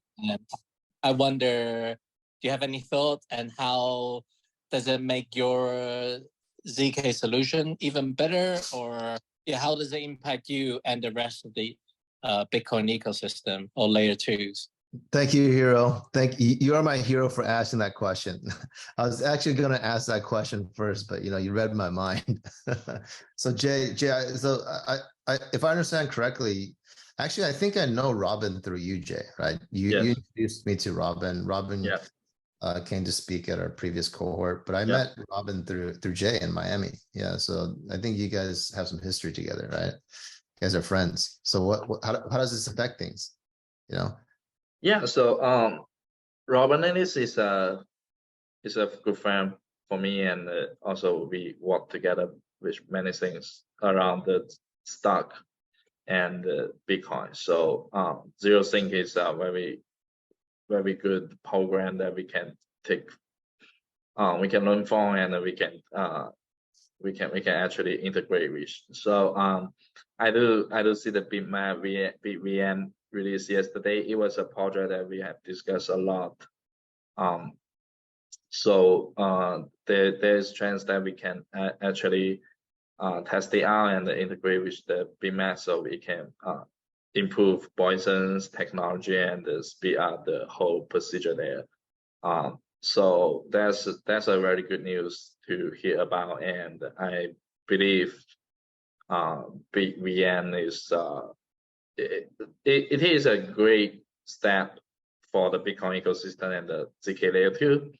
I wonder, do you have any thoughts, and how does it make your ZK solution even better, or how does it impact you and the rest of the Bitcoin ecosystem or layer 2s? Thank you, Hero. You are my hero for asking that question. I was actually going to ask that question first, but you read my mind. So Jay, so if I understand correctly, actually, I think I know Robin through you, Jay, right? You introduced me to Robin. Robin came to speak at our previous cohort, but I met Robin through Jay in Miami. Yeah, so I think you guys have some history together, right? You guys are friends. So how does this affect things? you know? Yeah. So Robert Ellis is a good friend for me, and also we work together with many things around the stock and Bitcoin. So ZeroThink is a very good program that we can take. We can learn from, and we can actually integrate with. So I do see the Bitmap VM released yesterday. It was a project that we have discussed a lot. So there's chance that we can actually test it out and integrate with the Bitmap, so we can improve Bison's technology and speed up the whole procedure there. So that's a very good news to hear about, and I believe BVM is it is a great step for the Bitcoin ecosystem and the ZK layer 2,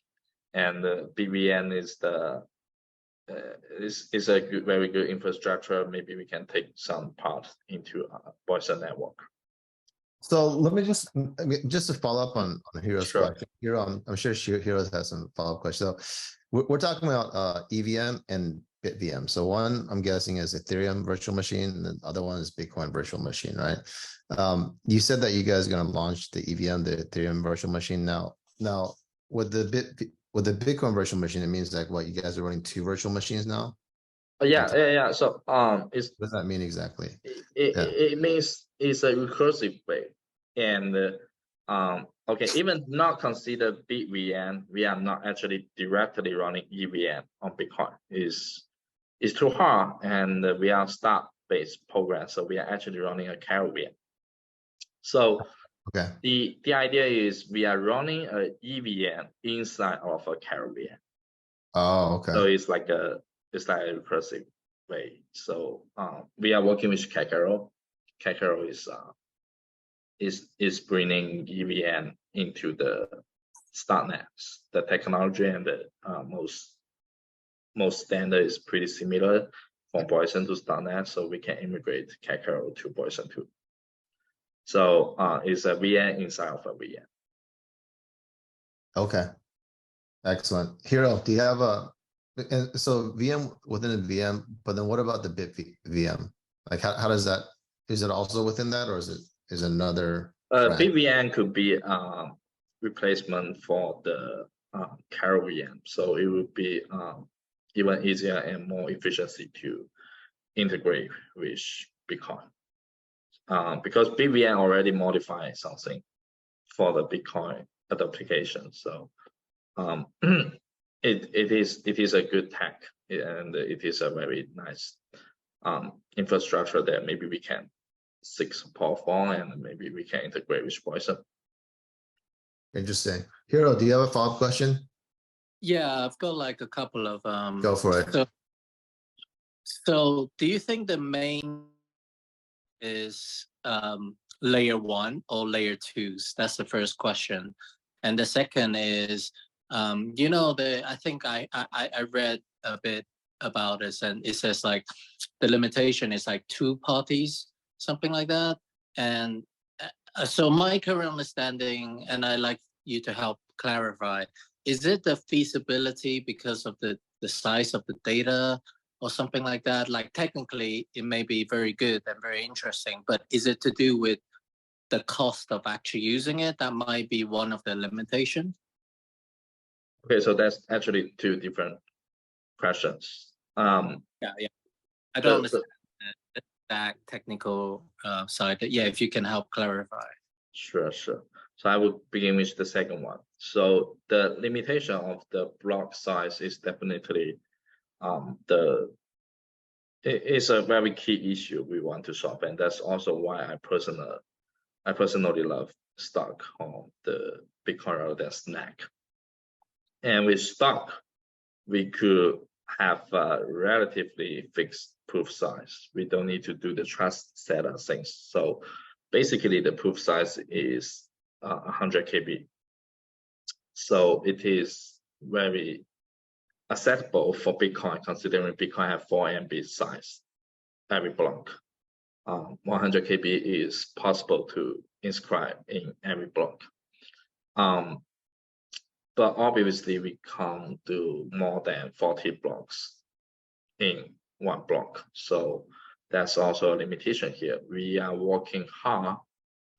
and BVM is a very good infrastructure. Maybe we can take some part into Bison network. So let me just to follow up on Hero's Sure. question. Hero, I'm sure Hero has some follow-up questions. So we're talking about EVM and BitVM. So one, I'm guessing, is Ethereum virtual machine, and the other one is Bitcoin virtual machine, right? You said that you guys are going to launch the EVM, the Ethereum virtual machine now. Now with the Bitcoin virtual machine, it means like what, you guys are running 2 virtual machines now? Yeah. So what does that mean exactly? It means it's a recursive way, and okay, even not consider BitVM, we are not actually directly running EVM on Bitcoin. It's too hard, and we are stack-based program, so we are actually running a caravan. So okay, the idea is we are running a EVM inside of a caravan. Oh, okay. So it's like a recursive way. So we are working with Kakaro. Kakaro is bringing EVM into the startnets. The technology and the most standard is pretty similar from Bison to startnet, so we can immigrate Kakaro to Bison too. So it's a VM inside of a VM. Okay, excellent. Hero, do you have and so VM within a VM, but then what about the Bit VM? Like how does that, is it also within that, or is it another? BVM could be replacement for the Carol VM, so it would be even easier and more efficiency to integrate with Bitcoin, because BVM already modified something for the Bitcoin application. So it is a good tech, and it is a very nice infrastructure that maybe we can seek support for, and maybe we can integrate with Bison. Interesting. Hero, do you have a follow-up question? Yeah, I've got like a couple of Go for it. So do you think the main is layer 1 or layer 2s? That's the first question. And the second is, you know, I think I read a bit about this, and it says like the limitation is like 2 parties, something like that. And so my current understanding, and I'd like you to help clarify, is it the feasibility because of the size of the data or something like that? Like technically it may be very good and very interesting, but is it to do with the cost of actually using it? That might be one of the limitations. Okay, so that's actually 2 different questions. Yeah. I don't understand that technical side. Yeah, if you can help clarify. Sure. So I will begin with the second one. So the limitation of the block size is definitely it's a very key issue we want to solve, and that's also why I personally love stock on the Bitcoin rather than Snack. And with stock, we could have a relatively fixed proof size. We don't need to do the trust setup things. So basically the proof size is 100 KB. So it is very acceptable for Bitcoin, considering Bitcoin have 4 MB size every block. 100 KB is possible to inscribe in every block. But obviously we can't do more than 40 blocks in one block. So that's also a limitation here. We are working hard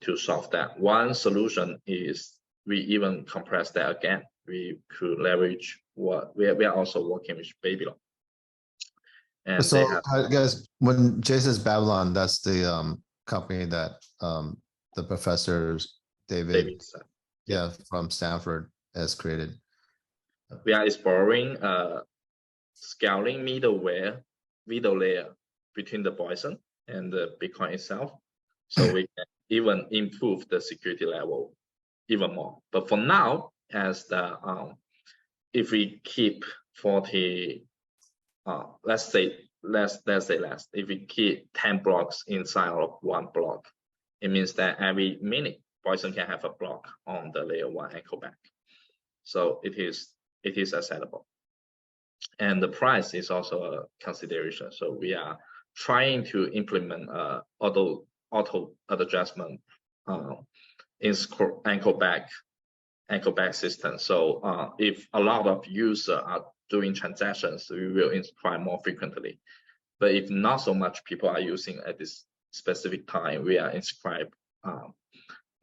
to solve that. One solution is we even compress that again. We could leverage what we are also working with Babylon. And so I guess when Jay says Babylon, that's the company that the professors David from Stanford has created. We are exploring scaling middle layer between the Bison and the Bitcoin itself, so we can even improve the security level even more. But for now, as the if we keep 40, let's say if we keep 10 blocks inside of one block, it means that every minute Bison can have a block on the layer 1 and go back. So it is acceptable. And the price is also a consideration. So we are trying to implement auto adjustment in ankle back system. So if a lot of users are doing transactions, we will inscribe more frequently. But if not so much people are using at this specific time, we are inscribe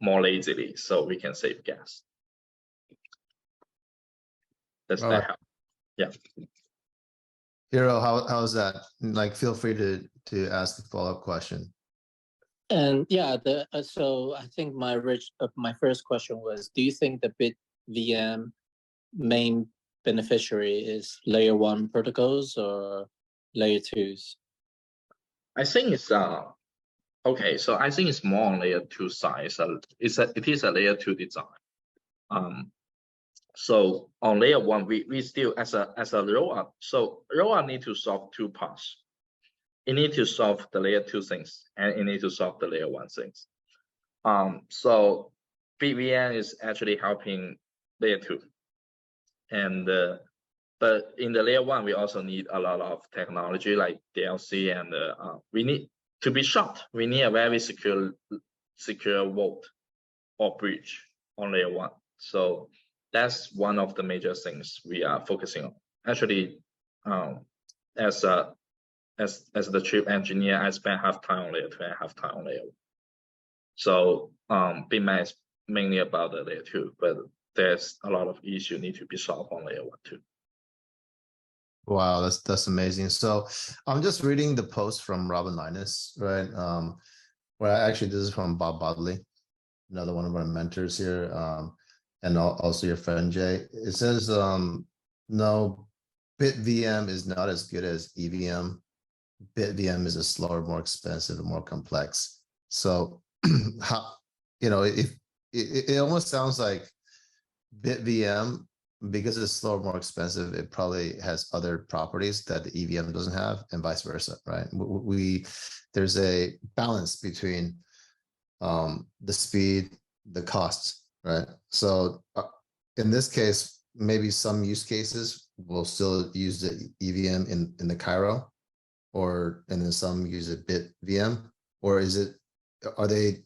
more lazily, so we can save gas. Does that help? Yeah. Hiro, how's that? Like, feel free to ask the follow-up question. And yeah, so I think my first question was, do you think the BitVM main beneficiary is layer 1 protocols or layer 2s? I think it's okay. So I think it's more on layer 2 side. So it is a layer 2 design. So on layer 1, we still as a rollup. So rollup need to solve 2 parts. It need to solve the layer 2 things, and it need to solve the layer 1 things. So BitVM is actually helping layer 2, and but in the layer 1 we also need a lot of technology like DLC, and we need to be short. We need a very secure vault or bridge on layer 1. So that's one of the major things we are focusing on. Actually, as the chip engineer, I spent half time on layer 2 and half time on layer 1. So BitMax is mainly about the layer 2, but there's a lot of issues need to be solved on layer 1 too. Wow, that's amazing. So I'm just reading the post from Robin Linus, right? Where actually this is from Bob Bodley, another one of our mentors here, and also your friend Jay. It says, no, BitVM is not as good as EVM. BitVM is a slower, more expensive, and more complex. So, how, if it almost sounds like BitVM, because it's slower, more expensive, it probably has other properties that the EVM doesn't have, and vice versa, right? There's a balance between the speed, the costs, right? So in this case, maybe some use cases will still use the EVM in the Cairo, and then some use a BitVM, or are they,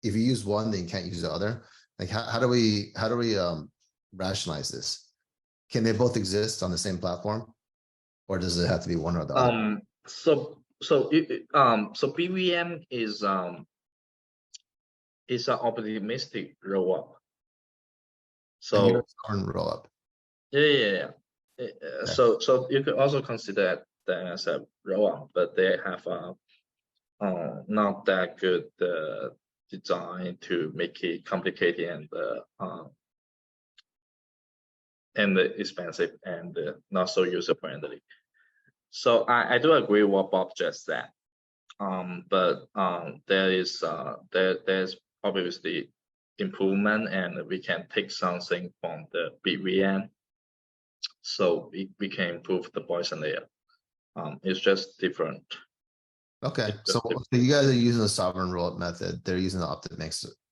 if you use one, then you can't use the other? Like, how do we rationalize this? Can they both exist on the same platform, or does it have to be one or the other? So BitVM is an optimistic rollup. So rollup. Yeah. So you could also consider that as a rollup, but they have not that good design to make it complicated and expensive and not so user friendly. So I do agree with what Bob just said. But there's obviously improvement, and we can take something from the BitVM, so we can improve the Bison layer. It's just different. Okay, so you guys are using the sovereign rollup method. They're using the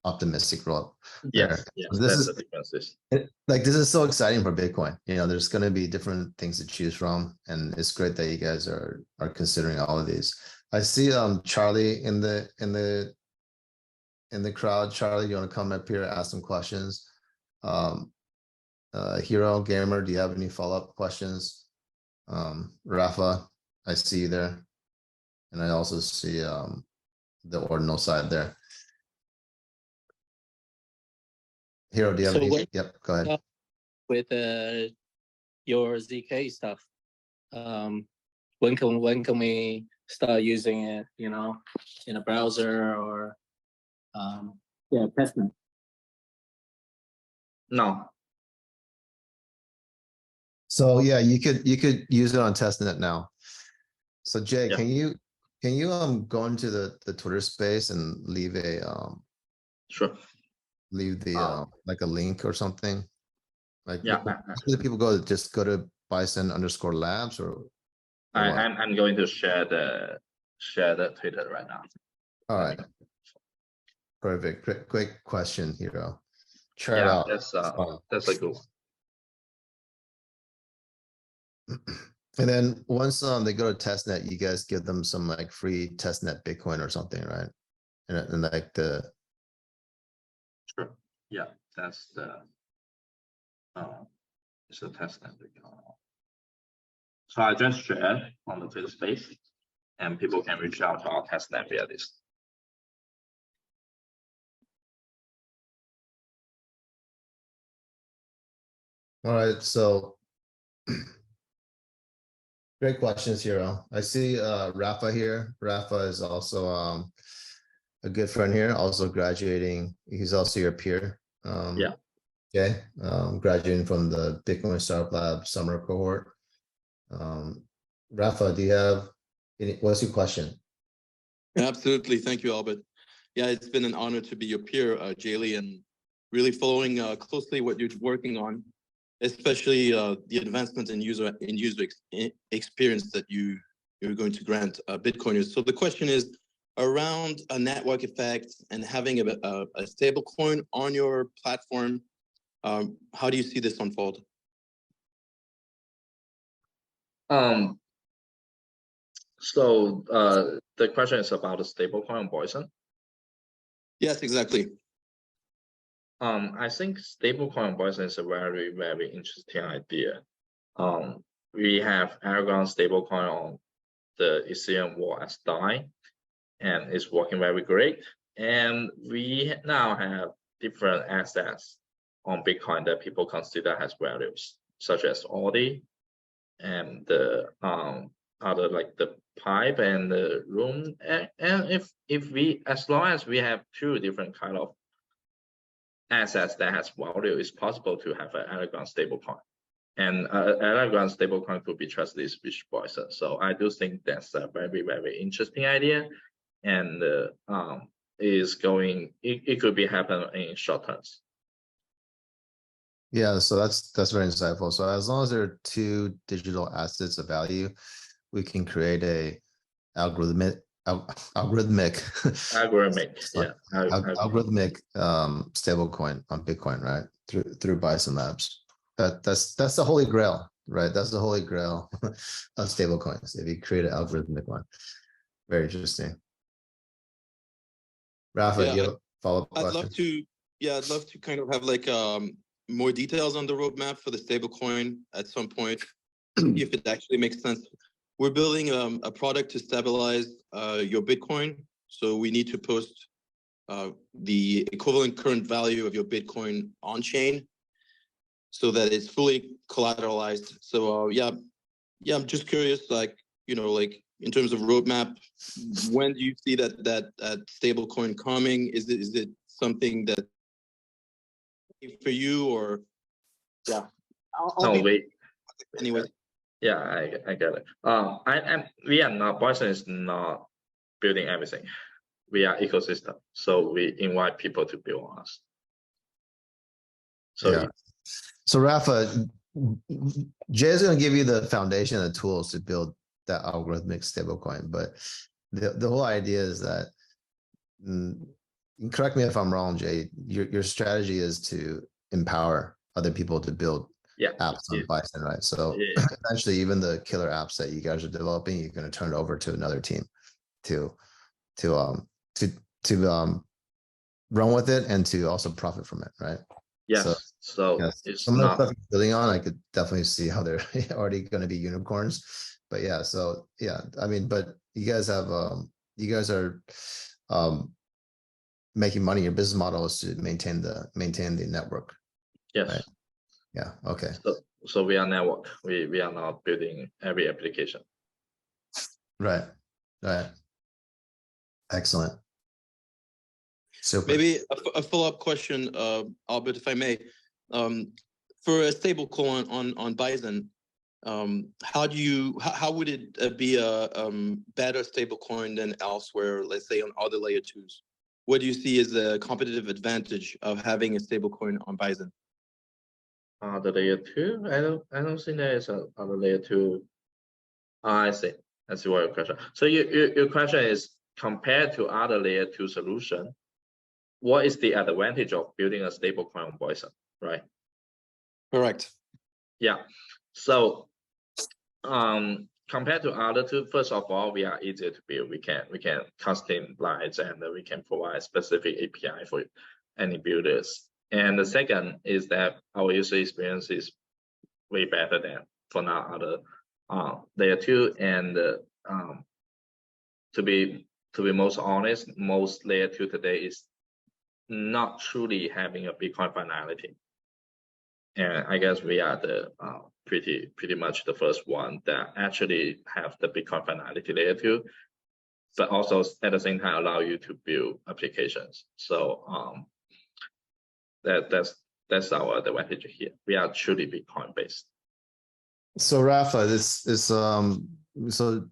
optimistic rollup. Yes, that's the differences. This is so exciting for Bitcoin. There's going to be different things to choose from, and it's great that you guys are considering all of these. I see Charlie in the crowd. Charlie, you want to come up here, ask some questions? Hero Gamer, do you have any follow-up questions? Rafa, I see you there. And I also see the ordinal side there. Hero, do you have So any? when- Yep, go ahead. With your ZK stuff, when can we start using it? You know, in a browser or testnet. No. So yeah, you could use it on testnet now. So Jay, Yeah. can you go into the Twitter space and leave a Sure. leave the like a link or something? Like Yeah. where do people go? Just go to Bison_labs or what? I'm going to share the Twitter right now. All right. Perfect. Great question, Hero. Try it Yeah, out. that's a good one. And then once they go to testnet, you guys give them some like free testnet Bitcoin or something, right? And like the Sure. Yeah, that's the it's a testnet. So I just shared on the Twitter space, and people can reach out to our testnet via this. all right, so great questions, Hero. I see Rafa here. Rafa is also a good friend here, also graduating. He's also your peer. Yeah. Okay, graduating from the Bitcoin Startup Lab summer cohort. Rafa, do you have what's your question? Absolutely. Thank you, Albert. Yeah, it's been an honor to be your peer, Jaylee, and really following closely what you're working on, especially the advancements in user experience that you're going to grant Bitcoiners. So the question is around a network effect and having a stable coin on your platform. How do you see this unfold? So the question is about the stablecoin on Bison. Yes, exactly. I think stablecoin on Bison is a very, very interesting idea. We have Aragon stablecoin on the Ethereum wall as DAI, and it's working very great. And we now have different assets on Bitcoin that people consider as values, such as Audi and the other like the pipe and the room. And if we, as long as we have two different kind of assets that has value, it's possible to have an Aragon stablecoin. And Aragon stablecoin could be trusted with Bison. So I do think that's a very, very interesting idea, and it could be happen in short terms. Yeah, so that's very insightful. So as long as there are two digital assets of value, we can create a algorithmic stablecoin on Bitcoin, right? Through Bison Labs. That's the holy grail, right? That's the holy grail of stablecoins. If you create an algorithmic one, very interesting. Rafa, do you have a follow-up question? I'd love to kind of have like more details on the roadmap for the stablecoin at some point, if it actually makes sense. We're building a product to stabilize your Bitcoin. So we need to post the equivalent current value of your Bitcoin on chain so that it's fully collateralized. So I'm just curious, like, like in terms of roadmap, when do you see that stablecoin coming? Is it something that for you, or wait. Anyway. Yeah, I get it. We are not, Bison is not building everything. We are ecosystem, so we invite people to build on us. So yeah. So Rafa, Jay is going to give you the foundation and the tools to build that algorithmic stablecoin, but the whole idea is that, correct me if I'm wrong, Jay, your strategy is to empower other people to build apps on Bison, right? So eventually even the killer apps that you guys are developing, you're going to turn it over to another team to run with it and to also profit from it, right? Yes. So yes, it's some of the not. stuff you're building on, I could definitely see how they're already going to be unicorns. But yeah, so yeah, I mean, but you guys have you guys are making money. Your business model is to maintain the network. Yes. Right? Yeah. Okay. So we are network. We are not building every application. Right. Right. Excellent. So Maybe a follow-up question, Albert, if I may. For a stable coin on Bison, how would it be a better stable coin than elsewhere, let's say on other layer twos? What do you see as a competitive advantage of having a stable coin on Bison? The layer two, I don't think there is a other layer two. I see. I see what your question. So your question is, compared to other layer two solution, what is the advantage of building a stable coin on Bison, right? Correct. Yeah. So compared to other two, first of all, we are easier to build. We can customize and we can provide specific API for any builders. And the second is that our user experience is way better than for now other layer two. And to be most honest, most layer two today is not truly having a Bitcoin finality. And I guess we are the pretty much the first one that actually have the Bitcoin finality layer two, but also at the same time allow you to build applications. So that's our advantage here. We are truly Bitcoin based. So Rafa, this is so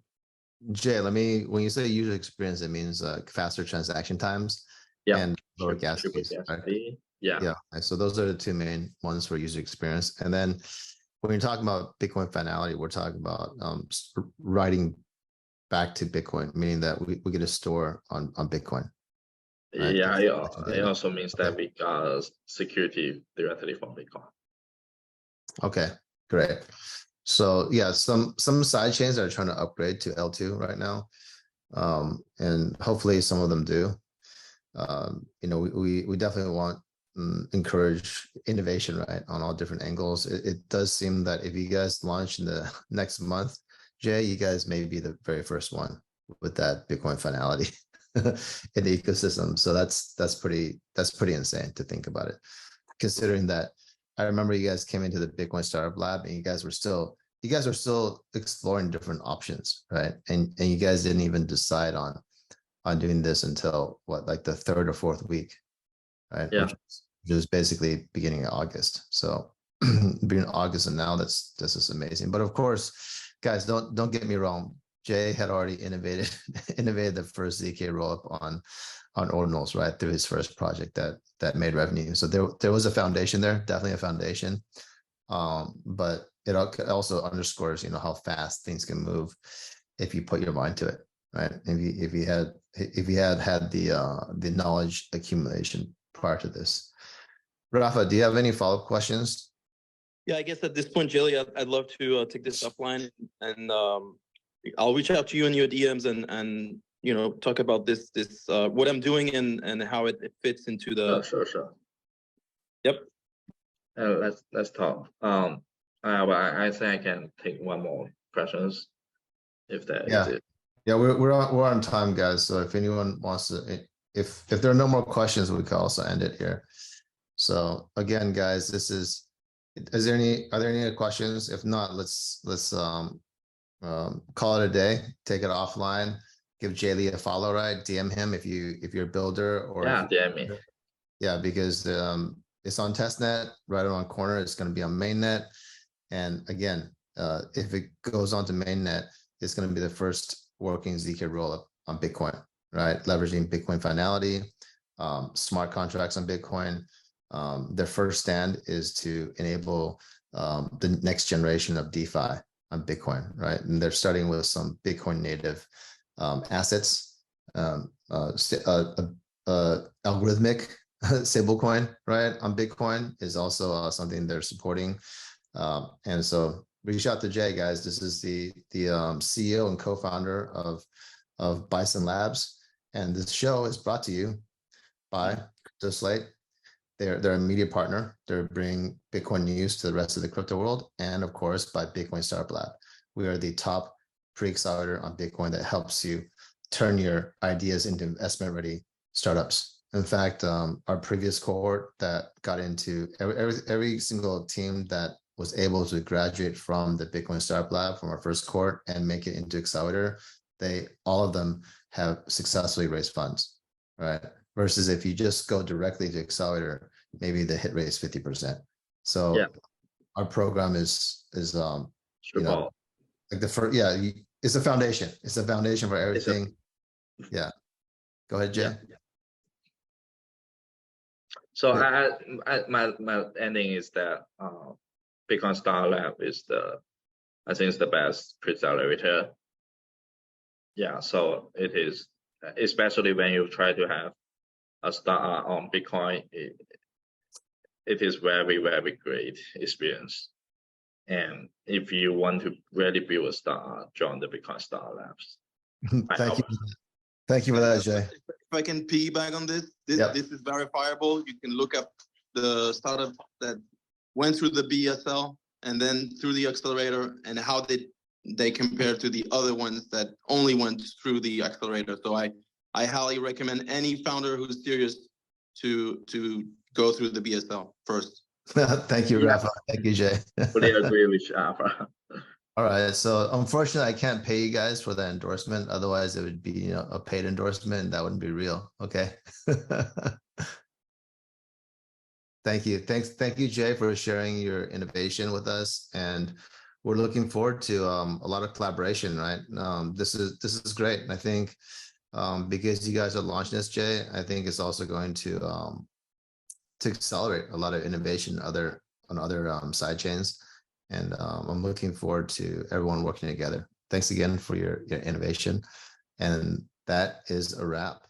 Jay, when you say user experience, it means faster transaction times and lower gas fees. Right? Yeah. So those are the two main ones for user experience. And then when you're talking about Bitcoin finality, we're talking about writing back to Bitcoin, meaning that we get a store on Bitcoin. Right? Yeah, it also means that we got security directly from Bitcoin. Okay, great. So yeah, some side chains are trying to upgrade to L2 right now, and hopefully some of them do. We definitely want encourage innovation, right, on all different angles. It does seem that if you guys launch in the next month, Jay, you guys may be the very first one with that Bitcoin finality in the ecosystem. So that's pretty insane to think about it, considering that I remember you guys came into the Bitcoin Startup Lab and you guys were still exploring different options, right? And you guys didn't even decide on doing this until what, like the third or fourth week, right? Yeah. Which is basically beginning of August. So being August and now this is amazing. But of course, guys, don't get me wrong. Jay had already innovated the first ZK-rollup on Ordinals, right, through his first project that made revenue. So there was a foundation there, definitely a foundation. But it also underscores, how fast things can move if you put your mind to it, right? If you had the knowledge accumulation prior to this. Rafa, do you have any follow-up questions? Yeah, I guess at this point, Jelly, I'd love to take this offline, and I'll reach out to you in your DMs and talk about this what I'm doing and how it fits into the. Sure. Yep. Let's talk. I think I can take one more questions if that is it. Yeah, we're on time, guys. So if anyone wants to, if there are no more questions, we can also end it here. So again, guys, are there any questions? If not, let's call it a day, take it offline, give Jaylee a follow, right? DM him if you're a builder or DM me. Yeah, because it's on testnet, right around the corner. It's going to be on mainnet. And again, if it goes on to mainnet, it's going to be the first working ZK rollup on Bitcoin, right? Leveraging Bitcoin finality, smart contracts on Bitcoin. Their first stand is to enable the next generation of DeFi on Bitcoin, right? And they're starting with some Bitcoin native assets, algorithmic stablecoin, right, on Bitcoin is also something they're supporting. And so reach out to Jay, guys. This is the CEO and co-founder of of Bison Labs. And this show is brought to you by Crypto Slate. They're a media partner. They're bringing Bitcoin news to the rest of the crypto world. And of course, by Bitcoin Startup Lab. We are the top pre-accelerator on Bitcoin that helps you turn your ideas into investment-ready startups. In fact, our previous cohort that got into every single team that was able to graduate from the Bitcoin Startup Lab from our first cohort and make it into accelerator, all of them have successfully raised funds, right? Versus if you just go directly to accelerator, maybe the hit rate is 50%. So Yeah. our program is Super you know, like the first, it's a foundation. It's a foundation for everything. Yeah. Go ahead, Jay. Yeah. So Yeah. my ending is that Bitcoin Startup Lab is I think it's the best pre-accelerator. Yeah, so it is, especially when you try to have a startup on Bitcoin, it is very, very great experience. And if you want to really build a startup, join the Bitcoin Startup Labs. Thank you. Thank you for that, Jay. If I can piggyback on this, this is verifiable. You can look up the startup that went through the BSL and then through the accelerator and how they compare to the other ones that only went through the accelerator. So I highly recommend any founder who's serious to go through the BSL first. Thank you, Rafa. Thank you, Jay. Fully agree with Rafa. All right. So unfortunately, I can't pay you guys for that endorsement. Otherwise, it would be a paid endorsement, and that wouldn't be real. Okay. Thank you. Thank you, Jay, for sharing your innovation with us. And we're looking forward to a lot of collaboration, right? This is great. And I think because you guys are launching this, Jay, I think it's also going to accelerate a lot of innovation on other side chains. And I'm looking forward to everyone working together. Thanks again for your innovation. And that is a wrap.